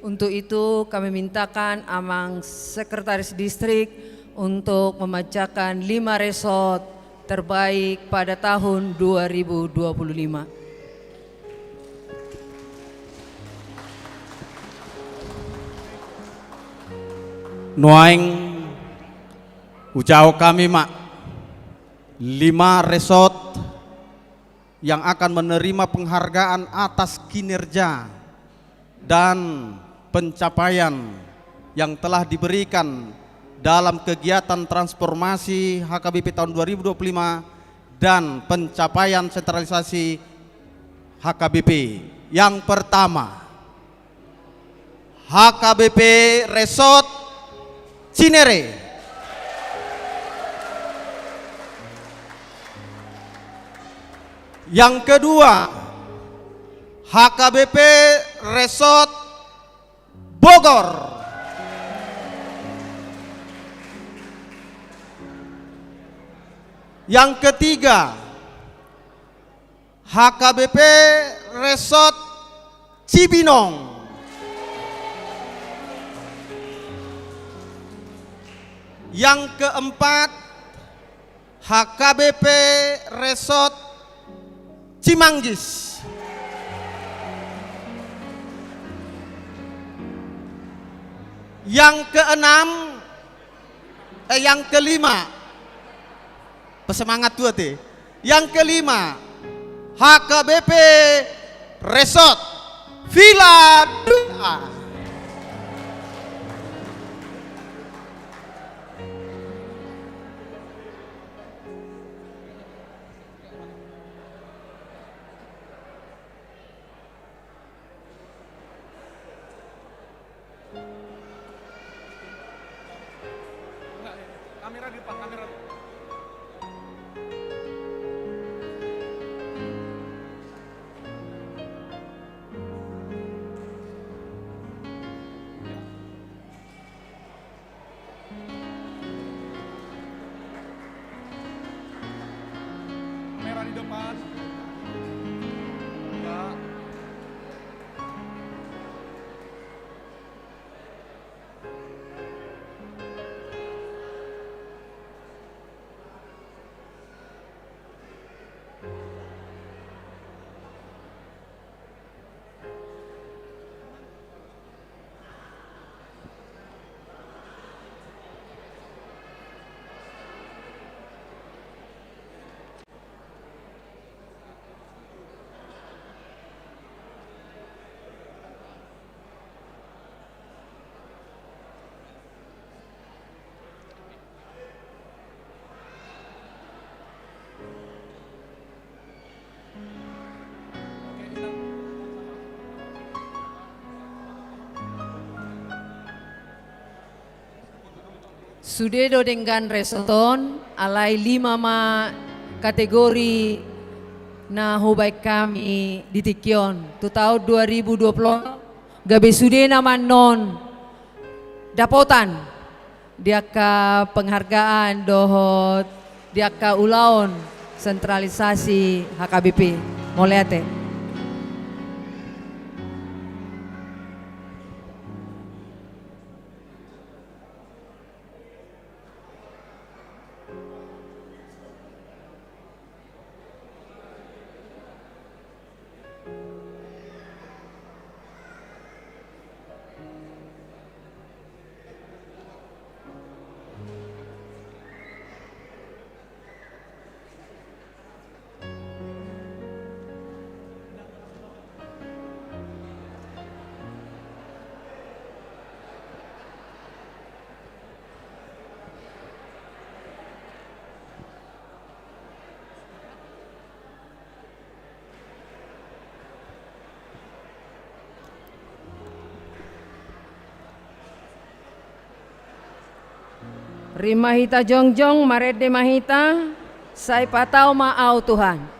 Untuk itu kami mintakan Amang Sekretaris Distrik untuk membacakan 5 resort terbaik pada tahun 2025. Noaing ujau kami mak 5 resort yang akan menerima penghargaan atas kinerja dan pencapaian yang telah diberikan dalam kegiatan transformasi HKBP tahun 2025 dan pencapaian sentralisasi HKBP. Yang pertama, HKBP Resort Cinere. Yang kedua, HKBP Resort Bogor. Yang ketiga, HKBP Resort Cibinong. Yang keempat, HKBP Resort Cimanggis. Yang keenam, yang kelima, pesemangat tua teh. Yang kelima, HKBP Resort Villa Duta. Kamera di depan, kamera. Kamera di depan. Ya. Sudedo dengan resoton alai 5 ma kategori na hubay kami di Tikion. Tu tahun 2020 gabe sude naman non dapotan dia ka penghargaan dohot dia ka ulaon sentralisasi HKBP moleate. Rimahita jongjong marede mahita sai patau maau Tuhan.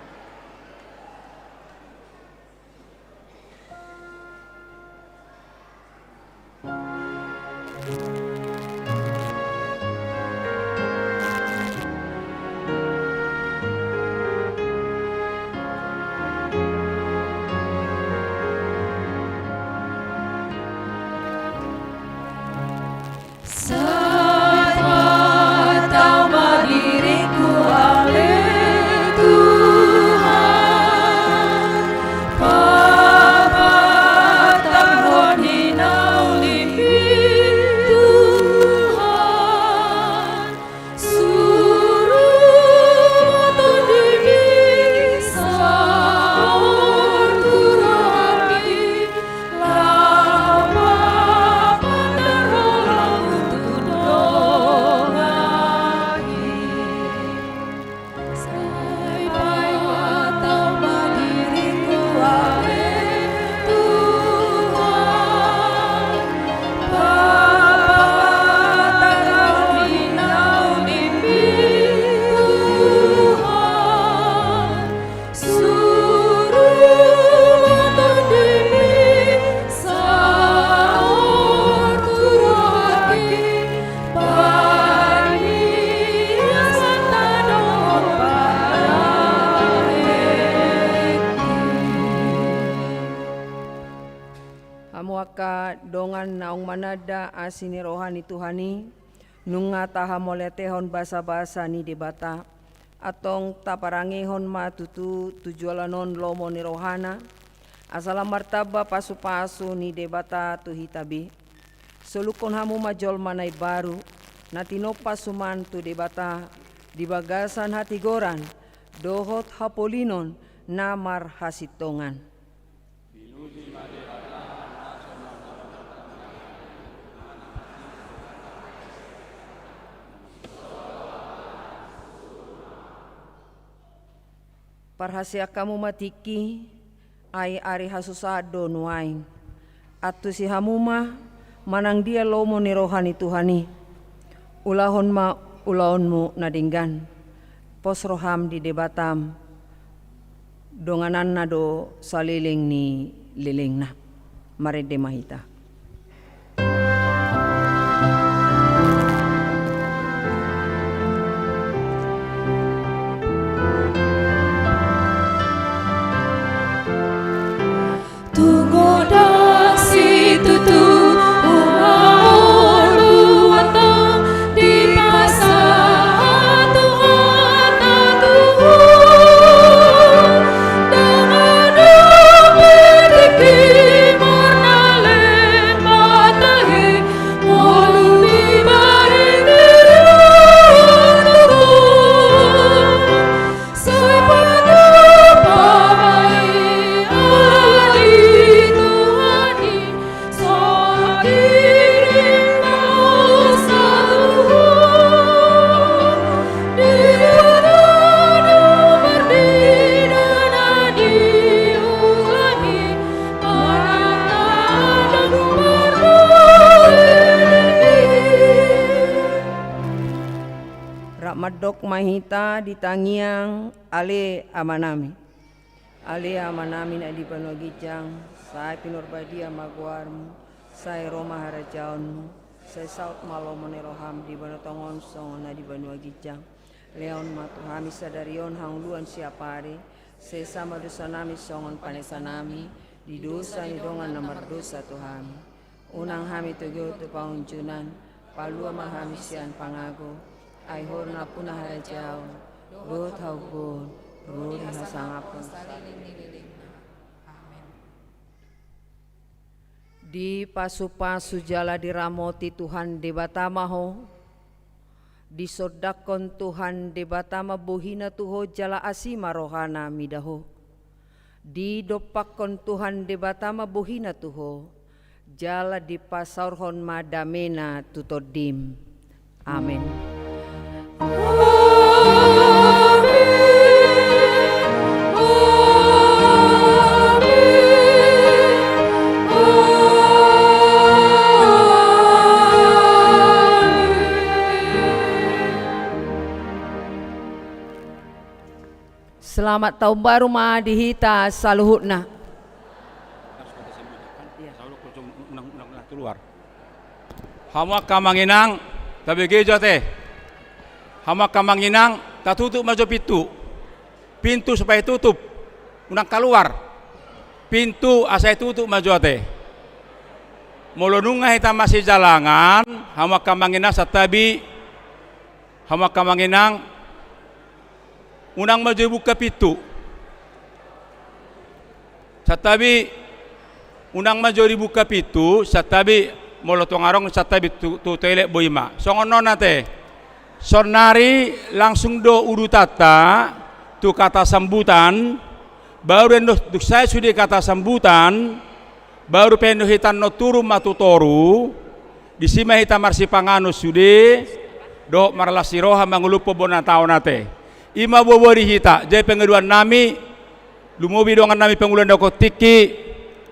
Dongan naung manada asini rohani Tuhani nunga taha moletehon basa-basa ni debata atong taparangehon matutu tujualanon lomo ni rohana asala martaba pasu-pasu ni debata tuhitabi solukon hamu majol manay baru natino pasuman tu debata di bagasan hatigoran dohot hapolinon namar hasitongan. Parhasia kamu matiki ay ari hasusado nuain atu si hamuma manang dia lomo ni rohani Tuhani ulahon ma ulaonmu nadinggan pos roham di debatam donganan nado saliling ni lilingna marede mahita. Madok mahita di tangiang ale amanami na di panogijang Sai pinurbadia maguarmu, sai Roma harajaunmu, sai saut malo meneroham di banatongon songon na di banua gijang. Leon matuhami sadarion hangluan siapare, sai sama dosa nami songon panesa nami, di dosa ni dongan nomor dosa Tuhami. Unang hami tugo tu paunjunan, palua mahami sian pangago, ai horna punah harajau, roh taugon, roh hasangapun. Di pasu-pasu jala diramoti Tuhan de batamaho, di sodakon Tuhan de batama buhina tuho jala asima rohana midaho, di dopakon Tuhan de batama buhina tuho, jala di pasaurhon madamena tutodim. Amin. Selamat tahun baru ma dihita saluhutna. Hama kamanginang tabi geja teh. Hama kamanginang tatutup maju pintu supaya tutup unang keluar pintu asai tutup maju teh. Molonunga hita masih jalangan hama kamanginang satabi hama kamanginang unang maju buka pintu. Satabi unang maju dibuka pintu, satabi molotong arong satabi tu toilet boima. Songon nona teh. Sonari langsung do urutata tu kata sambutan. Baru endo saya sudah kata sambutan. Baru pendo hitan no turu matutoru. Di sima hitam marsi pangano sudah. Do marlasi roha mangulupo bona taon nate. Ima bobori hita, jadi pengeduan nami, lumubi dongan nami pengulan doko tiki,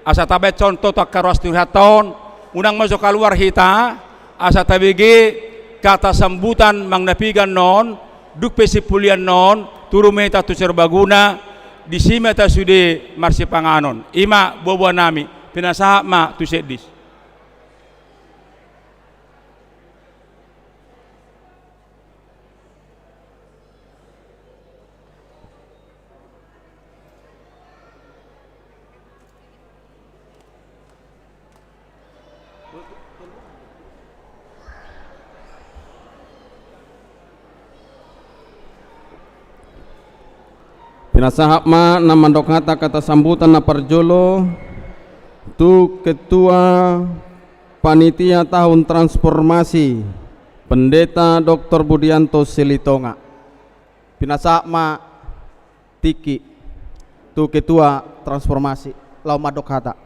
asa tabe contoh tak karuas turhaton, unang masuk keluar hita, asa tabigi kata sambutan mang napigan non, duk pesi pulian non, turu meta tu serbaguna, di sima ta sude marsi panganon, ima bobo nami, pinasaha ma tu sedis. Pinasahap ma na mandok kata sambutan na parjolo tu ketua panitia tahun transformasi Pendeta Dr. Budianto Silitonga. Pinasahap ma tiki tu ketua transformasi lau mandok kata.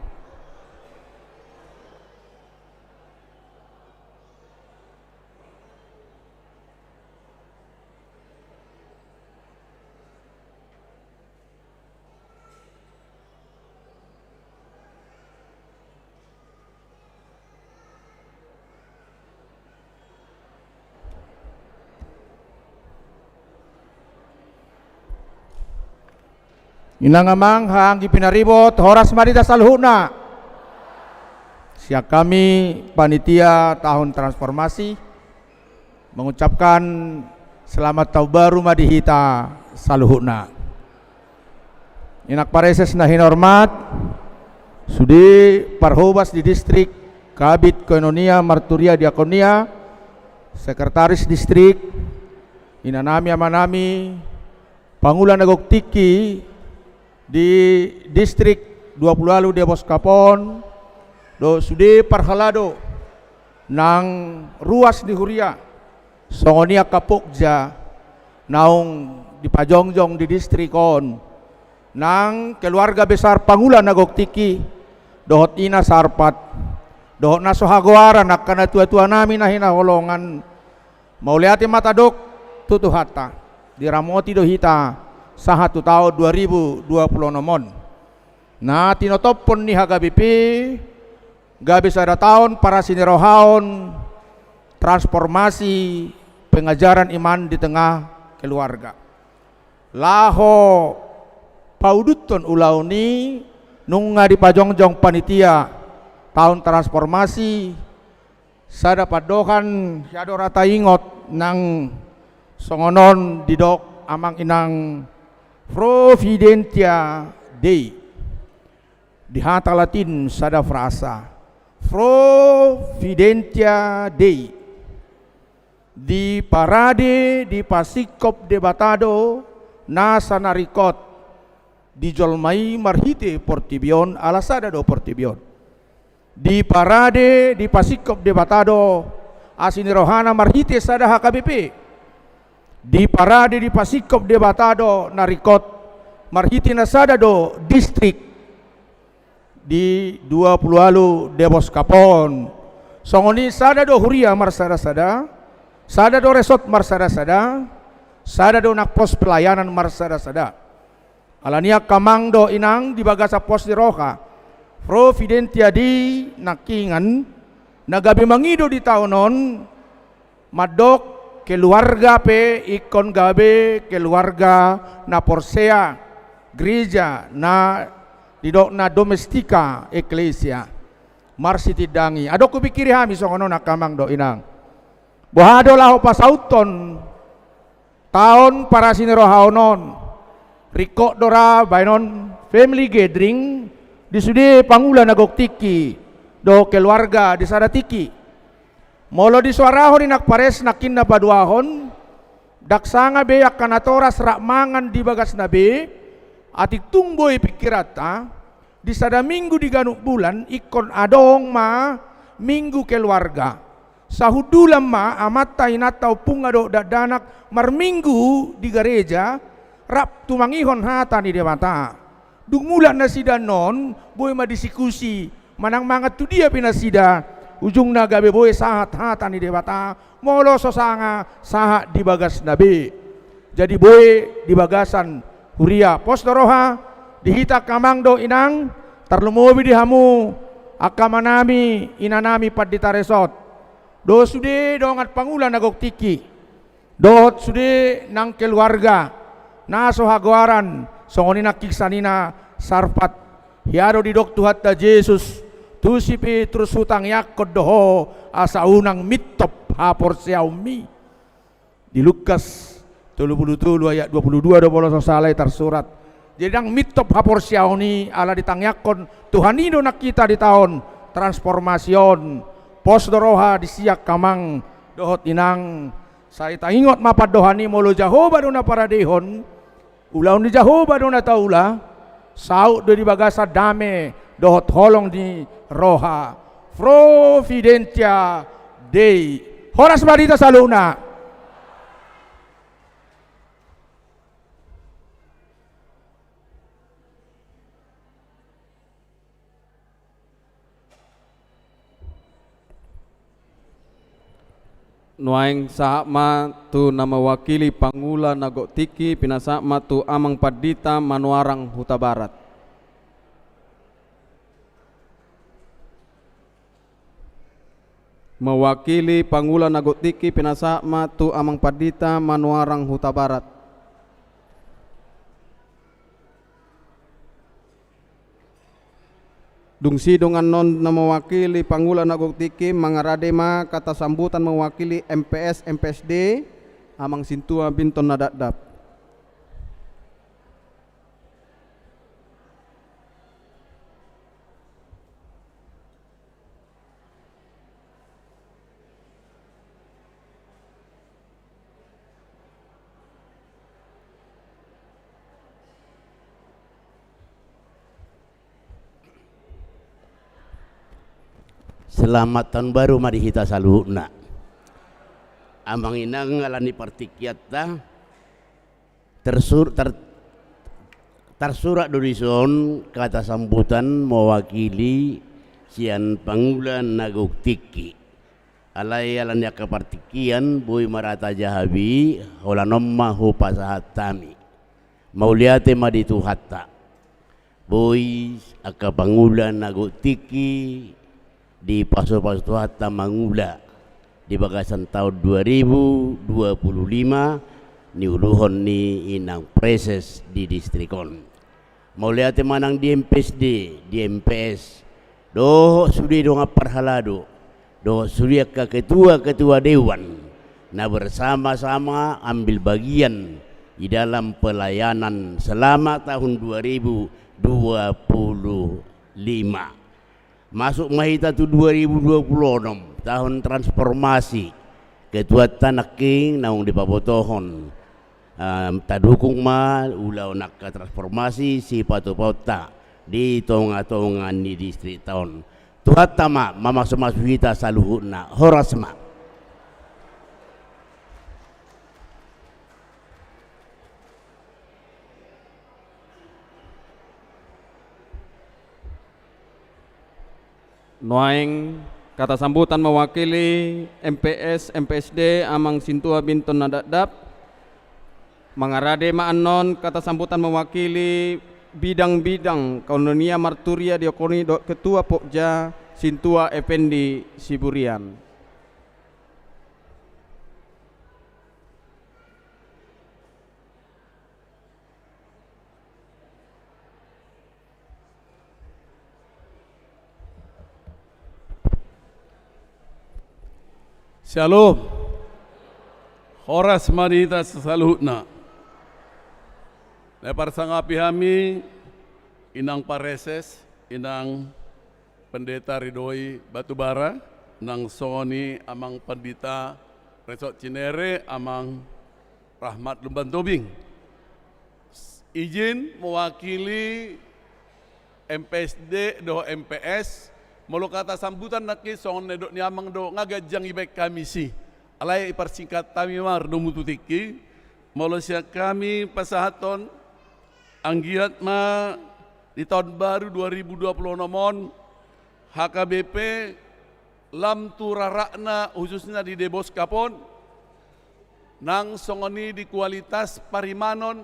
Inangamang hanggi pinaribot horas marida salhuna. Siap kami panitia tahun transformasi mengucapkan selamat tahun baru madihita salhuna. Inak pareses nahin hormat sudi parhobas di distrik Kabit Koinonia Marturia Diakonia, Sekretaris Distrik inanami amanami Pangulan Nagok Tiki di distrik 20 lalu Debos Kapon do sude parhalado nang ruas di Huria songonia Kapokja naung di Pajongjong di distrik on nang keluarga besar Pangulan Nagok Tiki dohot ina sarpat dohot na sohagoara nakana tua-tua nami na hinaholongan mauliati matadok tutuhata diramoti dohita sahatu tahun 2020 nomon. Nah tinotopon ni hagabipi gabis ada tahun para sinirohaon transformasi pengajaran iman di tengah keluarga. Laho pauduton ulauni nunga di pajongjong panitia tahun transformasi sada padohan yado rata ingot nang songonon didok amang inang Providentia Dei di hata Latin sada frasa Providentia Dei di parade di pasikop debatado nasa narikot di jolmai marhite portibion alasada do portibion di parade di pasikop debatado asinirohana marhite sada HKBP di parade di pasikop debatado narikot marhite nasada do distrik di 20 alu debos kapon songoni sada do huria marsada sada do resort marsada sada do nak pos pelayanan marsada alania kamang do inang di bagasa pos di roha Providentia di nakingan nagabi mangido di taonon madok keluarga pe ikon gabe keluarga na porsea gereja na didok na domestika eklesia marsiti dangi ado kupikiri hami songono na kamang do inang bohado laho pasauton tahun para sinirohaonon riko dora bainon family gathering di sudi pangula nagok tiki do keluarga di sada tiki molo di suarahon inak pares nakin na paduahon daksanga be akanatoras rakmangan di bagas nabe atik tumboy pikirata di sada minggu di ganuk bulan ikon adong ma minggu keluarga sahudulam ma amata inatau pungado dadanak marminggu di gereja rap tumangihon hata ni dewata dung mulan nasida non boy ma diskusi manang mangat tu dia pinasida ujung naga be boy sahat hata ni dewata molo sosanga sahat di bagas nabe jadi boy di bagasan huria pos doroha dihita kamang do inang terlumobi di hamu akamanami inanami padita resort do sude dongat pangulan nagok tiki dohot sude nang keluarga naso hagwaran songoni nakiksanina sarpat hiado di dok tuhatta Yesus tusi Petrus hutang yakod doho asa unang mitop hapor siaumi di Lukas 33 ayat 22 do bolos salai tersurat jadi nang mitop hapor siauni ala ditangyakon Tuhanido nak kita di tahun transformasion pos doroha disiak kamang dohot inang saya taingot mapad dohani molo Jahoba dona para dehon ulaun di Jahoba dona taula saut do di bagasa dame dohot holong di roha Providentia Dei horas badita saluna Nuaing sama tu nama wakili pangula nagok tiki pinasama tu amang padita manuarang huta barat. Mewakili pangula nagok tiki pinasama tu amang padita manuarang huta barat. Dungsi dongan non na mewakili pangula nagok tiki mangaradema kata sambutan mewakili MPS MPSD amang sintua binton nadadap. Selamat tahun baru mari kita saluna. Amang inang ngalani partikiata tersurat dorison kata sambutan mewakili sian pangulan nagok tiki. Alai alani akapartikian boy marata jahabi holanomma ho pasahatami. Mauliate maditu hatta. Boy akapangulan nagok tiki di paso-paso hatta mangula di bagasan tahun 2025 ni uluhon ni inang preses di distrikon mau lihat manang di MPSD, di MPS, doh sudah dong perhalado, doh sudah ke ketua dewan, nah bersama-sama ambil bagian di dalam pelayanan selama tahun 2025. Masuk mahita tu 2026, tahun transformasi. Ketua Tanah King naung di Pabotohon. Tadukung ma ulau nak transformasi si Patopota di tonga-tongan di distrik tahun. Tuhat tama mama semaswita saluhuna horasma. Noaing kata sambutan mewakili MPS MPSD Amang Sintua Binton Nadadap. Mangarade maanon kata sambutan mewakili bidang-bidang Kaunonia Marturia Diakoni Ketua Pokja Sintua Effendi Siburian. Shalom. Horas manita saluhutna. Lepar sangapi hami inang pareses, inang pendeta Ridhoi Batubara, nang songoni amang pendeta Resort Cinere, amang Rahmat Lumban Tobing. Izin mewakili MPSD doh MPS mulu kata sambutan naki song nedok ni amang do ngagajang ibek kami si alai ipersingkat kami mar do mututiki mulu siak kami pasahaton anggiat ma di tahun baru 2020 nomon HKBP lam turarakna khususnya di Debos Kapon nang songoni di kualitas parimanon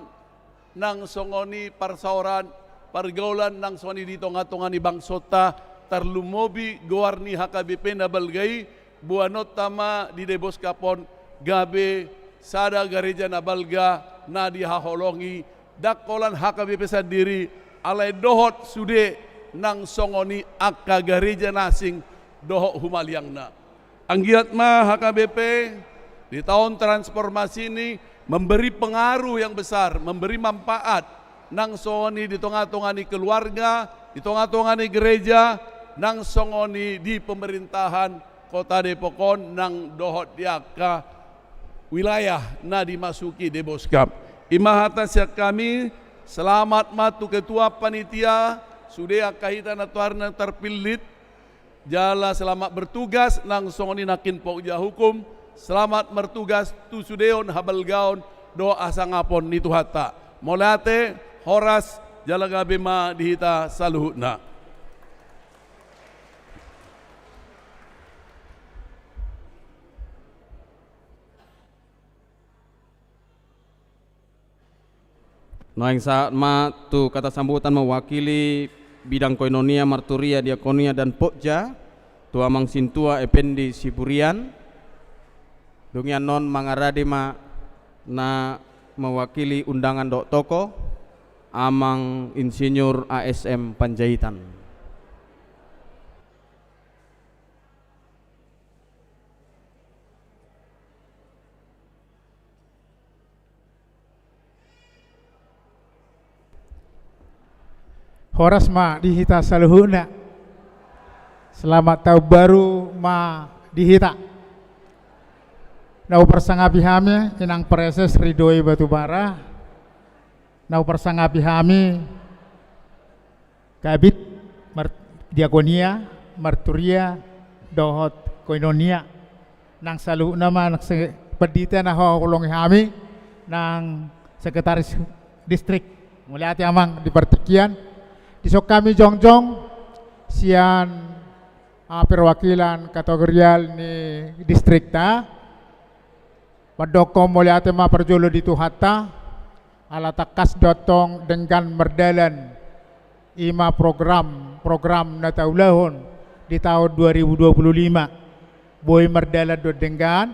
nang songoni parsauran pargaulan nang songoni di tonga-tonga di bangsota tarlumobi gowarni HKBP nabalgai buanot tama di Debos Kapon gabe sada gereja nabalga na dihaholongi dakolan HKBP sendiri alai dohot sude nang songoni akka gereja nasing dohok humaliangna. Anggiat ma HKBP di tahun transformasi ini memberi pengaruh yang besar, memberi manfaat nang songoni di tengah-tengah ni keluarga, di tengah-tengah ni gereja, nang songoni di pemerintahan kota Depokon nang dohot diaka wilayah na dimasuki Deboskap. Imahata siak kami selamat matu ketua panitia sudah kahita natuarna terpilit jala selamat bertugas nang songoni nakin pokja hukum selamat bertugas tu sudeon habalgaon doa sangapon nitu hata molate horas jala gabema dihita saluhutna. Noaing saat ma tu kata sambutan mewakili bidang koinonia, marturia, diakonia dan pokja tu Amang Sintua Effendi Siburian. Dungian non mangarade ma na mewakili undangan dok toko Amang Insinyur ASM Panjaitan. Horas ma dihita saluhuna. Selamat tahun baru ma dihita. Nau persangapi hami inang Preses Ridhoi Batubara. Nau persangapi hami kabit diakonia, marturia, dohot koinonia. Nang saluhuna ma nang pendeta na holongi hami nang sekretaris distrik. Muliati amang di Pertikian. Isok kami jongjong sian perwakilan kategorial ni distrikta padoko muliate ma perjolo di Tuhata ala takas dotong dengan merdalan ima program na taulahon di tahun 2025 boy merdalan do dengan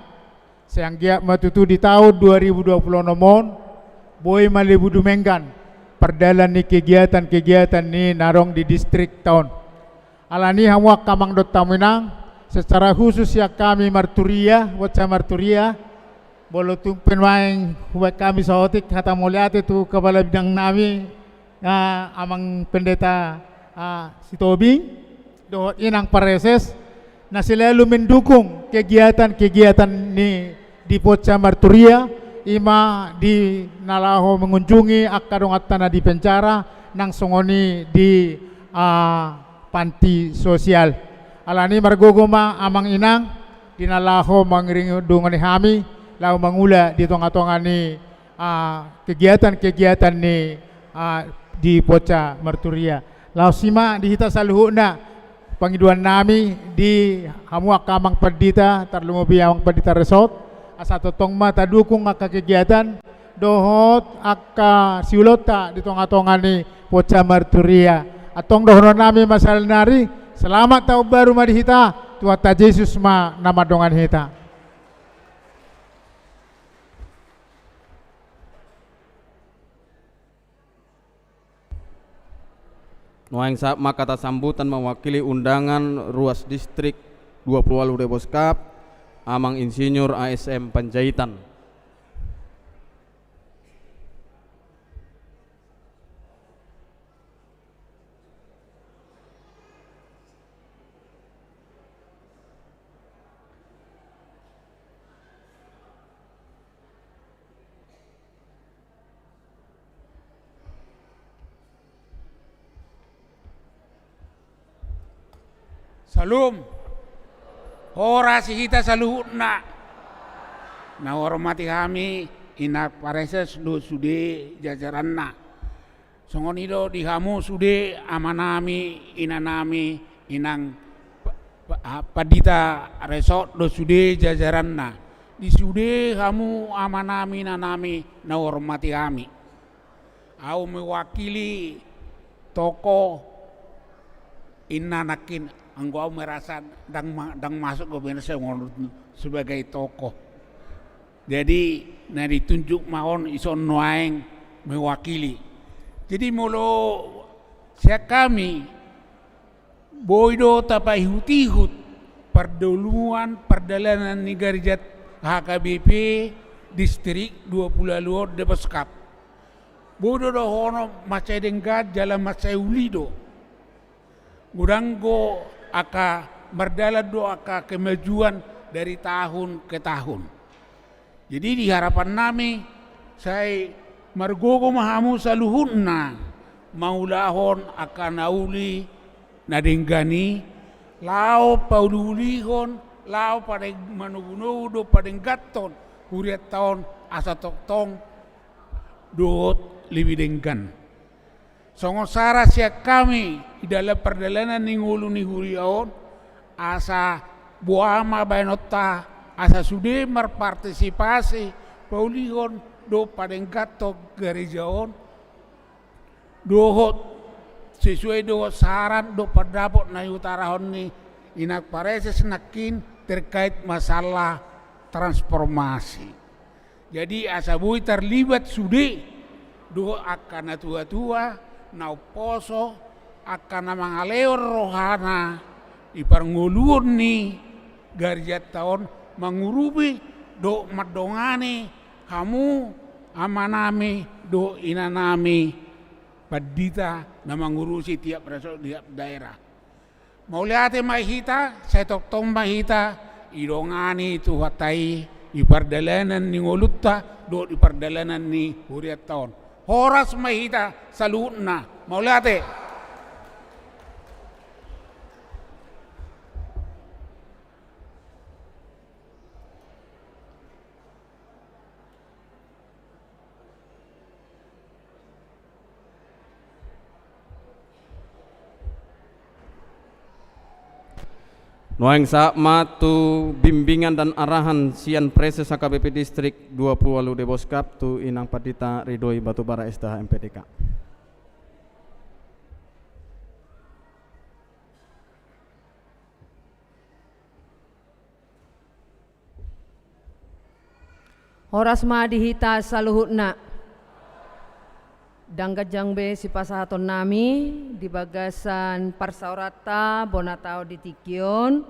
seanggia matutu di tahun 2020 nomon boy malibudu menggan perdalan ni kegiatan-kegiatan ni narong di distrik taon. Alani hamwak kamang dot taminang secara khusus ya kami Marturia, waca Marturia, bolo tumpen maing huwag kami sa otik hata muliate tu kepala bidang nami amang pendeta si Tobing dohot inang pareses na selalu mendukung kegiatan-kegiatan ni di Poca Marturia, ima di nalaho mengunjungi akadong atana di pencara nang songoni di panti sosial. Alani margogoma amang inang di nalaho mangiring dungani hami lau mangula di tonga-tonga ni kegiatan-kegiatan ni di Poca Marturia. Lau sima di hita saluhuna pangiduan nami di hamuak kamang perdita tarlumubi awang perdita resort asa totong mata dukung aka kegiatan dohot aka siulota di tonga-tonga ni Poca Marturia atong dohono nami masal nari selamat tahun baru madihita tuata Yesus ma nama dongan hita. Noaing saat kata sambutan mewakili undangan ruas distrik 20 Walu Deboskap Amang Insinyur ASM Panjaitan. Salum, ora si kita saluhutna, na hormati kami inak pareses do sude jajaranna, songonido dihamu sude amanami inanami inang padita resort do sude jajaranna, di sude kamu amanami nanami na hormati kami, au mewakili toko inanakin Anggo merasa dang masuk ke saya sebagai tokoh. Jadi nah ditunjuk mahon ison noaeng mewakili. Jadi mulu siak kami boido tapai hutihut perduluan perdalanan nigarjat HKBP distrik 20 Deboskap. Bodo dohono macai denggat jalan macai ulido. Guranggo aka berdalado aka kemajuan dari tahun ke tahun. Jadi di harapan nami saya margogo mahamu saluhunna maulahon aka nauli nadenggani lao paululihon lao pada manugunudo pada gaton huriat tahun asa toktong doot lebih denggan. Songosara siak kami di dalam perjalanan ningulu nihuriaon asa buama bainota asa sudah berpartisipasi paulihon do padeng gato gerejaon dohot sesuai do saran do perdapot na utarahon ni inak pareses nakin terkait masalah transformasi. Jadi asa bui terlibat sudah do akan tua-tua nau poso akan mangaleor rohana iparnguluon ni garjat tahun mangurubi do madongani kamu amanami do inanami padita na mangurusi tiap daerah. Mauliate mahita saya toktong mahita idongani tu hatai ipardalanan ni ngolutta do ipardalanan ni huriat tahun. Horas mahita saluhna maulate. Noeng matu bimbingan dan arahan sian preses HKBP Distrik 20 Walu Deboskap tu inang padita Ridhoi Batubara STH MPDK. Horas ma dihita saluhutna Danggajang be si pasahaton nami di bagasan parsaurata bonatao di Tikion.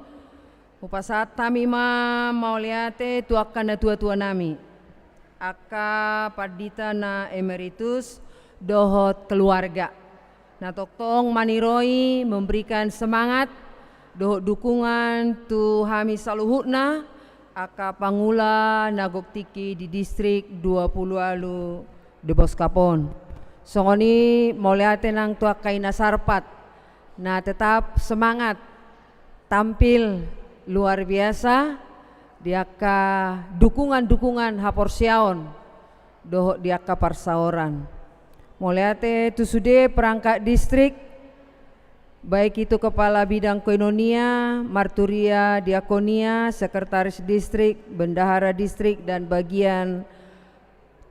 Upasat tami mau liate tuakan na tua-tua nami. Aka padita na emeritus dohot keluarga. Na toktong maniroi memberikan semangat dohot dukungan tu hami saluhutna aka pangula nagok tiki di distrik 20 alu de Boskapon. Songoni mau lihat nang tua kaina sarpat, nah tetap semangat, tampil luar biasa, dia ka dukungan haporsiaon, doh dia ka parsaoran. Mau lihat tu sudah perangkat distrik, baik itu kepala bidang koinonia, marturia, diakonia, sekretaris distrik, bendahara distrik dan bagian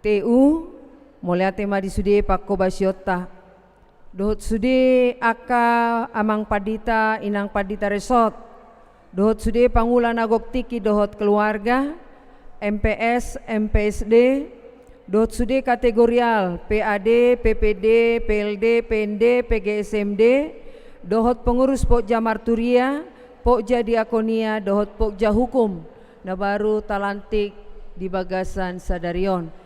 TU. Mulai tema di sude pakko basiota dohot sude aka amang padita inang padita resort dohot sude pangula nagok tiki dohot keluarga MPS MPSD dohot sude kategorial PAD PPD PLD PND PGSMD dohot pengurus Pokja Marturia Pokja Diakonia dohot Pokja Hukum na baru talantik di bagasan Sadarion.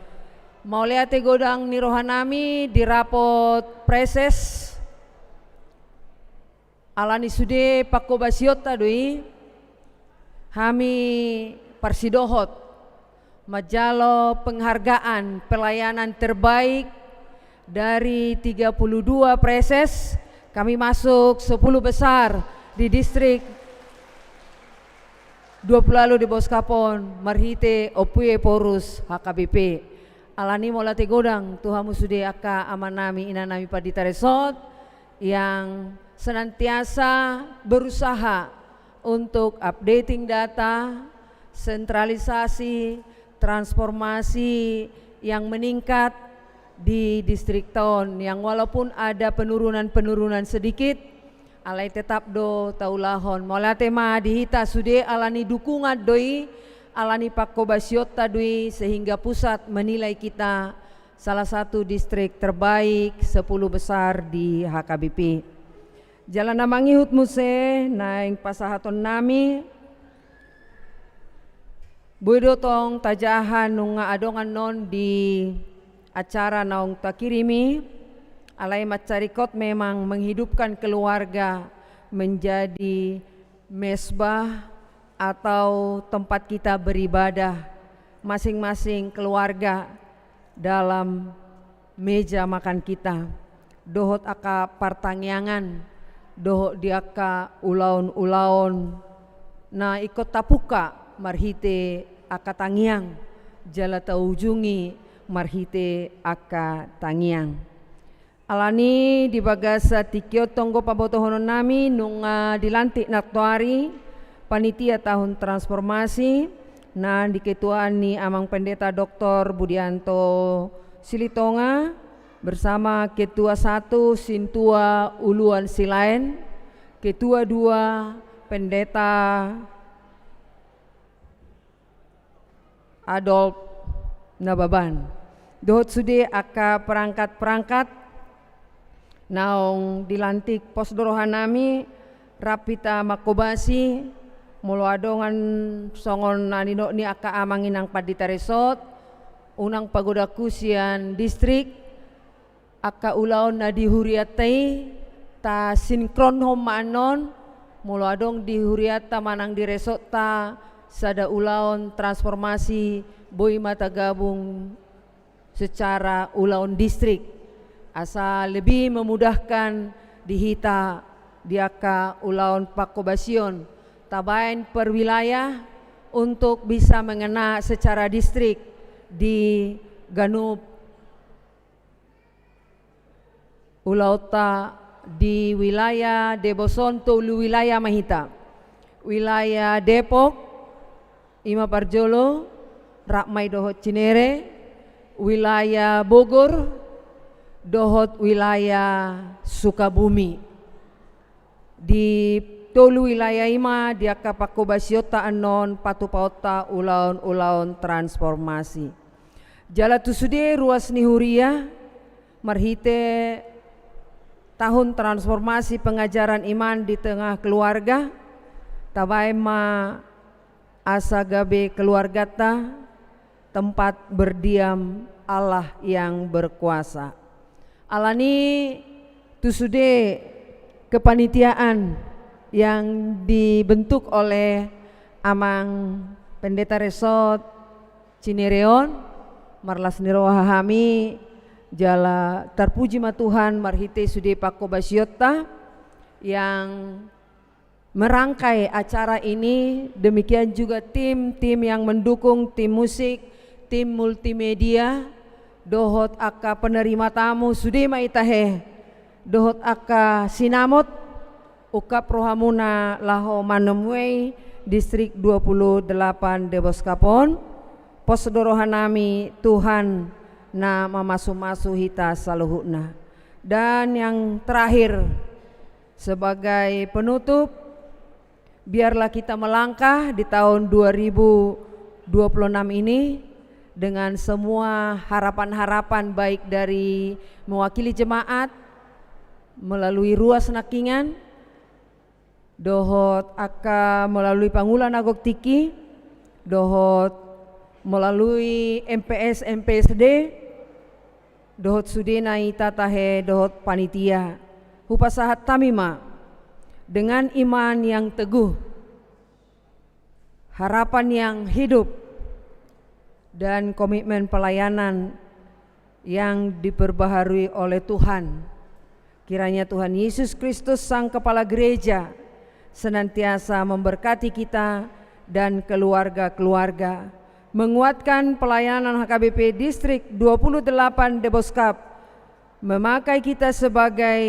Mau lihat godang ni rohanami di rapot preses alani sude pakko basiota doi hami parsidohot majalo penghargaan pelayanan terbaik dari 32 preses kami masuk 10 besar di distrik 20 lalu di Boskapon marhite opue porus HKBP. Alani molate godang Tuhamu sude aka amanami inanami padita resort yang senantiasa berusaha untuk updating data, sentralisasi, transformasi yang meningkat di distrik Taon yang walaupun ada penurunan sedikit alai tetap do taulahon molate ma dihita sude alani dukungan doi alani pakko basiota dui sehingga pusat menilai kita salah satu distrik terbaik 10 besar di HKBP. Jalan namangihut muse naing pasahaton nami buidotong tajahan nunga adongan non di acara naung takirimi alai macarikot memang menghidupkan keluarga menjadi mesbah atau tempat kita beribadah masing-masing keluarga dalam meja makan kita dohot aka partangyangan dohot diaka ulaun-ulaun na ikut tapuka marhite aka tangyang jala taujungi marhite aka tangyang alani di bagasa tikiot tonggo pabotohonon nami nunga dilantik naktuari panitia tahun transformasi na diketuaan ni Amang Pendeta Dr. Budianto Silitonga bersama Ketua 1 Sintua Uluan Silain, Ketua 2 Pendeta Adolf Nababan. Dohot sude aka perangkat-perangkat naong dilantik posdorohanami Rapita Makobasi mulu adongan songon nanino ni aka amangin ang padita resort unang pagoda kusian distrik aka ulaon na dihuriatay ta sinkron homaanon mulu adong dihuriata manang di resort ta sada ulaon transformasi boy matagabung secara ulaon distrik asa lebih memudahkan dihita diaka ulaon Pakobasion tabain per wilayah untuk bisa mengena secara distrik di Ganup Ulauta di wilayah Debosonto wilayah Mahita wilayah Depok Ima Parjolo Rakmai dohot Cinere wilayah Bogor dohot wilayah Sukabumi di tolu wilayah ima dia kapako basiota anon patupauta ulaun-ulaun transformasi. Jala tusude ruas ni huria marhite tahun transformasi pengajaran iman di tengah keluarga, tabai ma asa gabe keluarga ta tempat berdiam Allah yang berkuasa. Alani tusude kepanitiaan yang dibentuk oleh Amang Pendeta Resort Cinereon marlas nirohahami jala terpuji ma Tuhan marhite sude Pako Basiota yang merangkai acara ini, demikian juga tim-tim yang mendukung, tim musik, tim multimedia, dohot aka penerima tamu sude ma itahe, dohot aka sinamot ukap rohamuna laho manemwei distrik 28 Deboskapon pos dorohanami Tuhan na mamasu-masu hita saluhuna. Dan yang terakhir sebagai penutup, biarlah kita melangkah di tahun 2026 ini dengan semua harapan-harapan baik dari mewakili jemaat melalui ruas nakingan, dohot aka melalui Pangulan Agok Tiki, dohot melalui MPS MPSD, dohot sudenai tatahe dohot panitia hupasahat tamima dengan iman yang teguh, harapan yang hidup, dan komitmen pelayanan yang diperbaharui oleh Tuhan. Kiranya Tuhan Yesus Kristus Sang Kepala Gereja senantiasa memberkati kita dan keluarga-keluarga, menguatkan pelayanan HKBP Distrik 28 Deboskap, memakai kita sebagai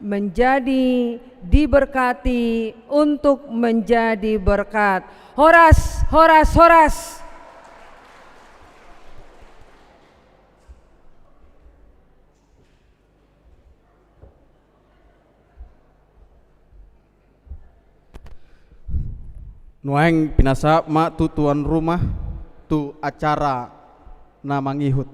menjadi diberkati untuk menjadi berkat. Horas, horas, horas. Nuaeng pinasa ma tu tuan rumah tu acara na mangihut.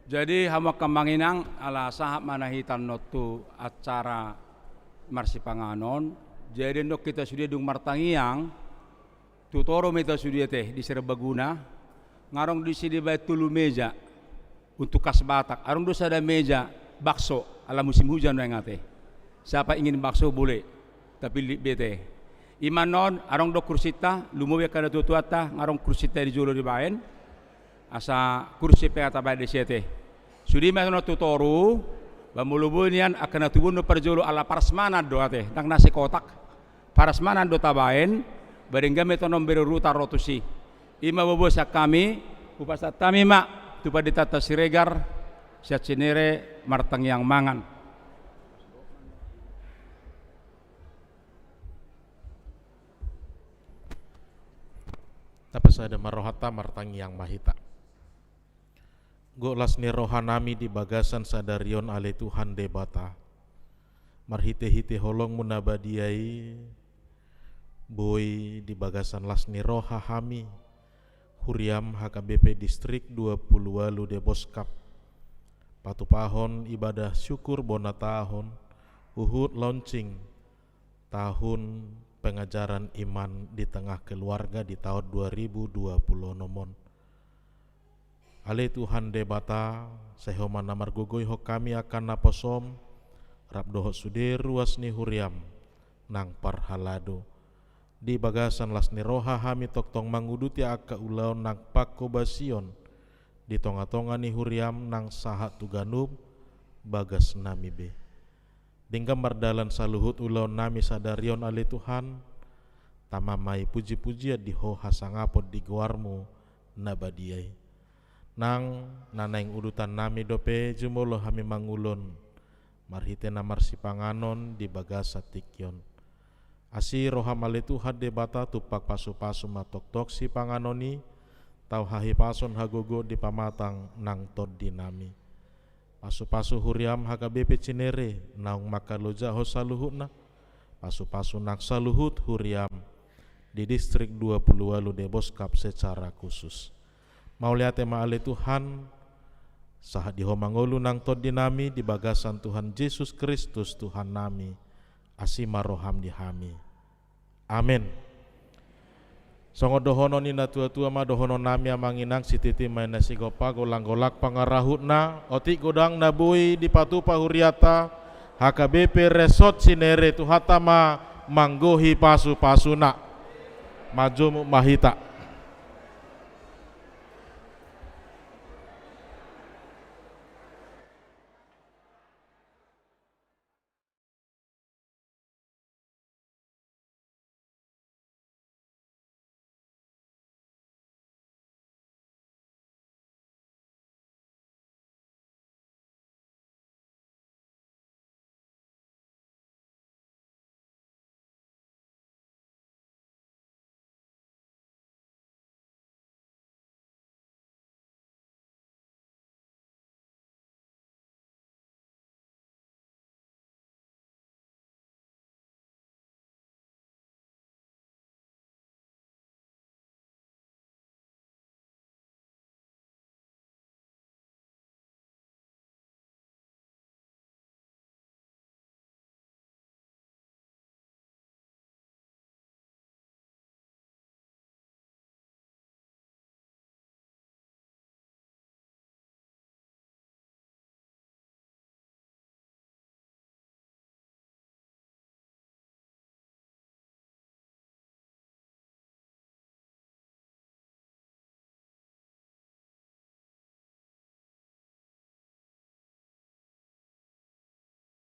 Jadi hama kemanginang ala sahab manahitan notu acara marsi panganon. Jadi nok kita sudah dung martangiang tutoro meta sudah teh di Serbaguna ngarong di sini bae tulu meja untuk kas Batak. Arong dosa ada meja bakso ala musim hujan yang ngate. Siapa ingin bakso boleh, tapi bete. Imanon arong do kursita lumowe kada tutuata ngarong kursita di jolo di baen. Asa kursi pekata bae di siete. Sudi matono tutoru bamulubunian akan atubun no perjolo ala parasmanan do ate nang nasi kotak. Parasmanan do tabaen barengga metonom beruruta rotusi. Ima bobosa kami upasa tamima tupa di tata siregar siat cinere martang yang mangan. Tapi saya ada marohata martang yang mahita. Go lasni rohanami di bagasan sadarion ale Tuhan debata. Marhite-hite holong munabadiai boy di bagasan lasni rohahami. Huriam HKBP Distrik 20 Walu Deboskap. Patupahon ibadah syukur bona tahun uhud launching tahun pengajaran iman di tengah keluarga di tahun 2020 nomon. Ale Tuhan debata sehoman namar gogoi ho kami akan naposom rabdoho suder ruasni huriam nang parhalado. Di bagasan lasni roha hami toktong manguduti aka ulau nang Pako Basion di tonga-tonga ni huriam nang sahat tuganub bagas nami be. Dingga mardalan saluhut ulau nami sadarion ale Tuhan tamamai puji-pujian di ho hasangapot di guarmu nabadiai. Nang nanaing udutan nami dope jumolo hami mangulon marhite namar si panganon di bagasa tikyon. Asi roham ale Tuhan debata tupak pasu-pasu matok-tok si panganoni tau hahi pason hagogo di pamatang nang tod dinami. Pasu-pasu huriam HKBP Cinere naung makaloja ho saluhutna. Pasu-pasu nang saluhut huriam di distrik 20 de Boskap secara khusus. Mau lihat tema ale Tuhan, sahat di homangolu nang tod dinami di bagasan Tuhan Yesus Kristus Tuhan nami, asima roham dihami. Amin. Songo dohono nina tua-tua ma dohono nami amanginang sititi maina sigopa golang-golak pangarahutna oti godang nabui di patu pahuriata HKBP Resort Cinere tuhata ma manggohi pasu-pasuna majumu mahita.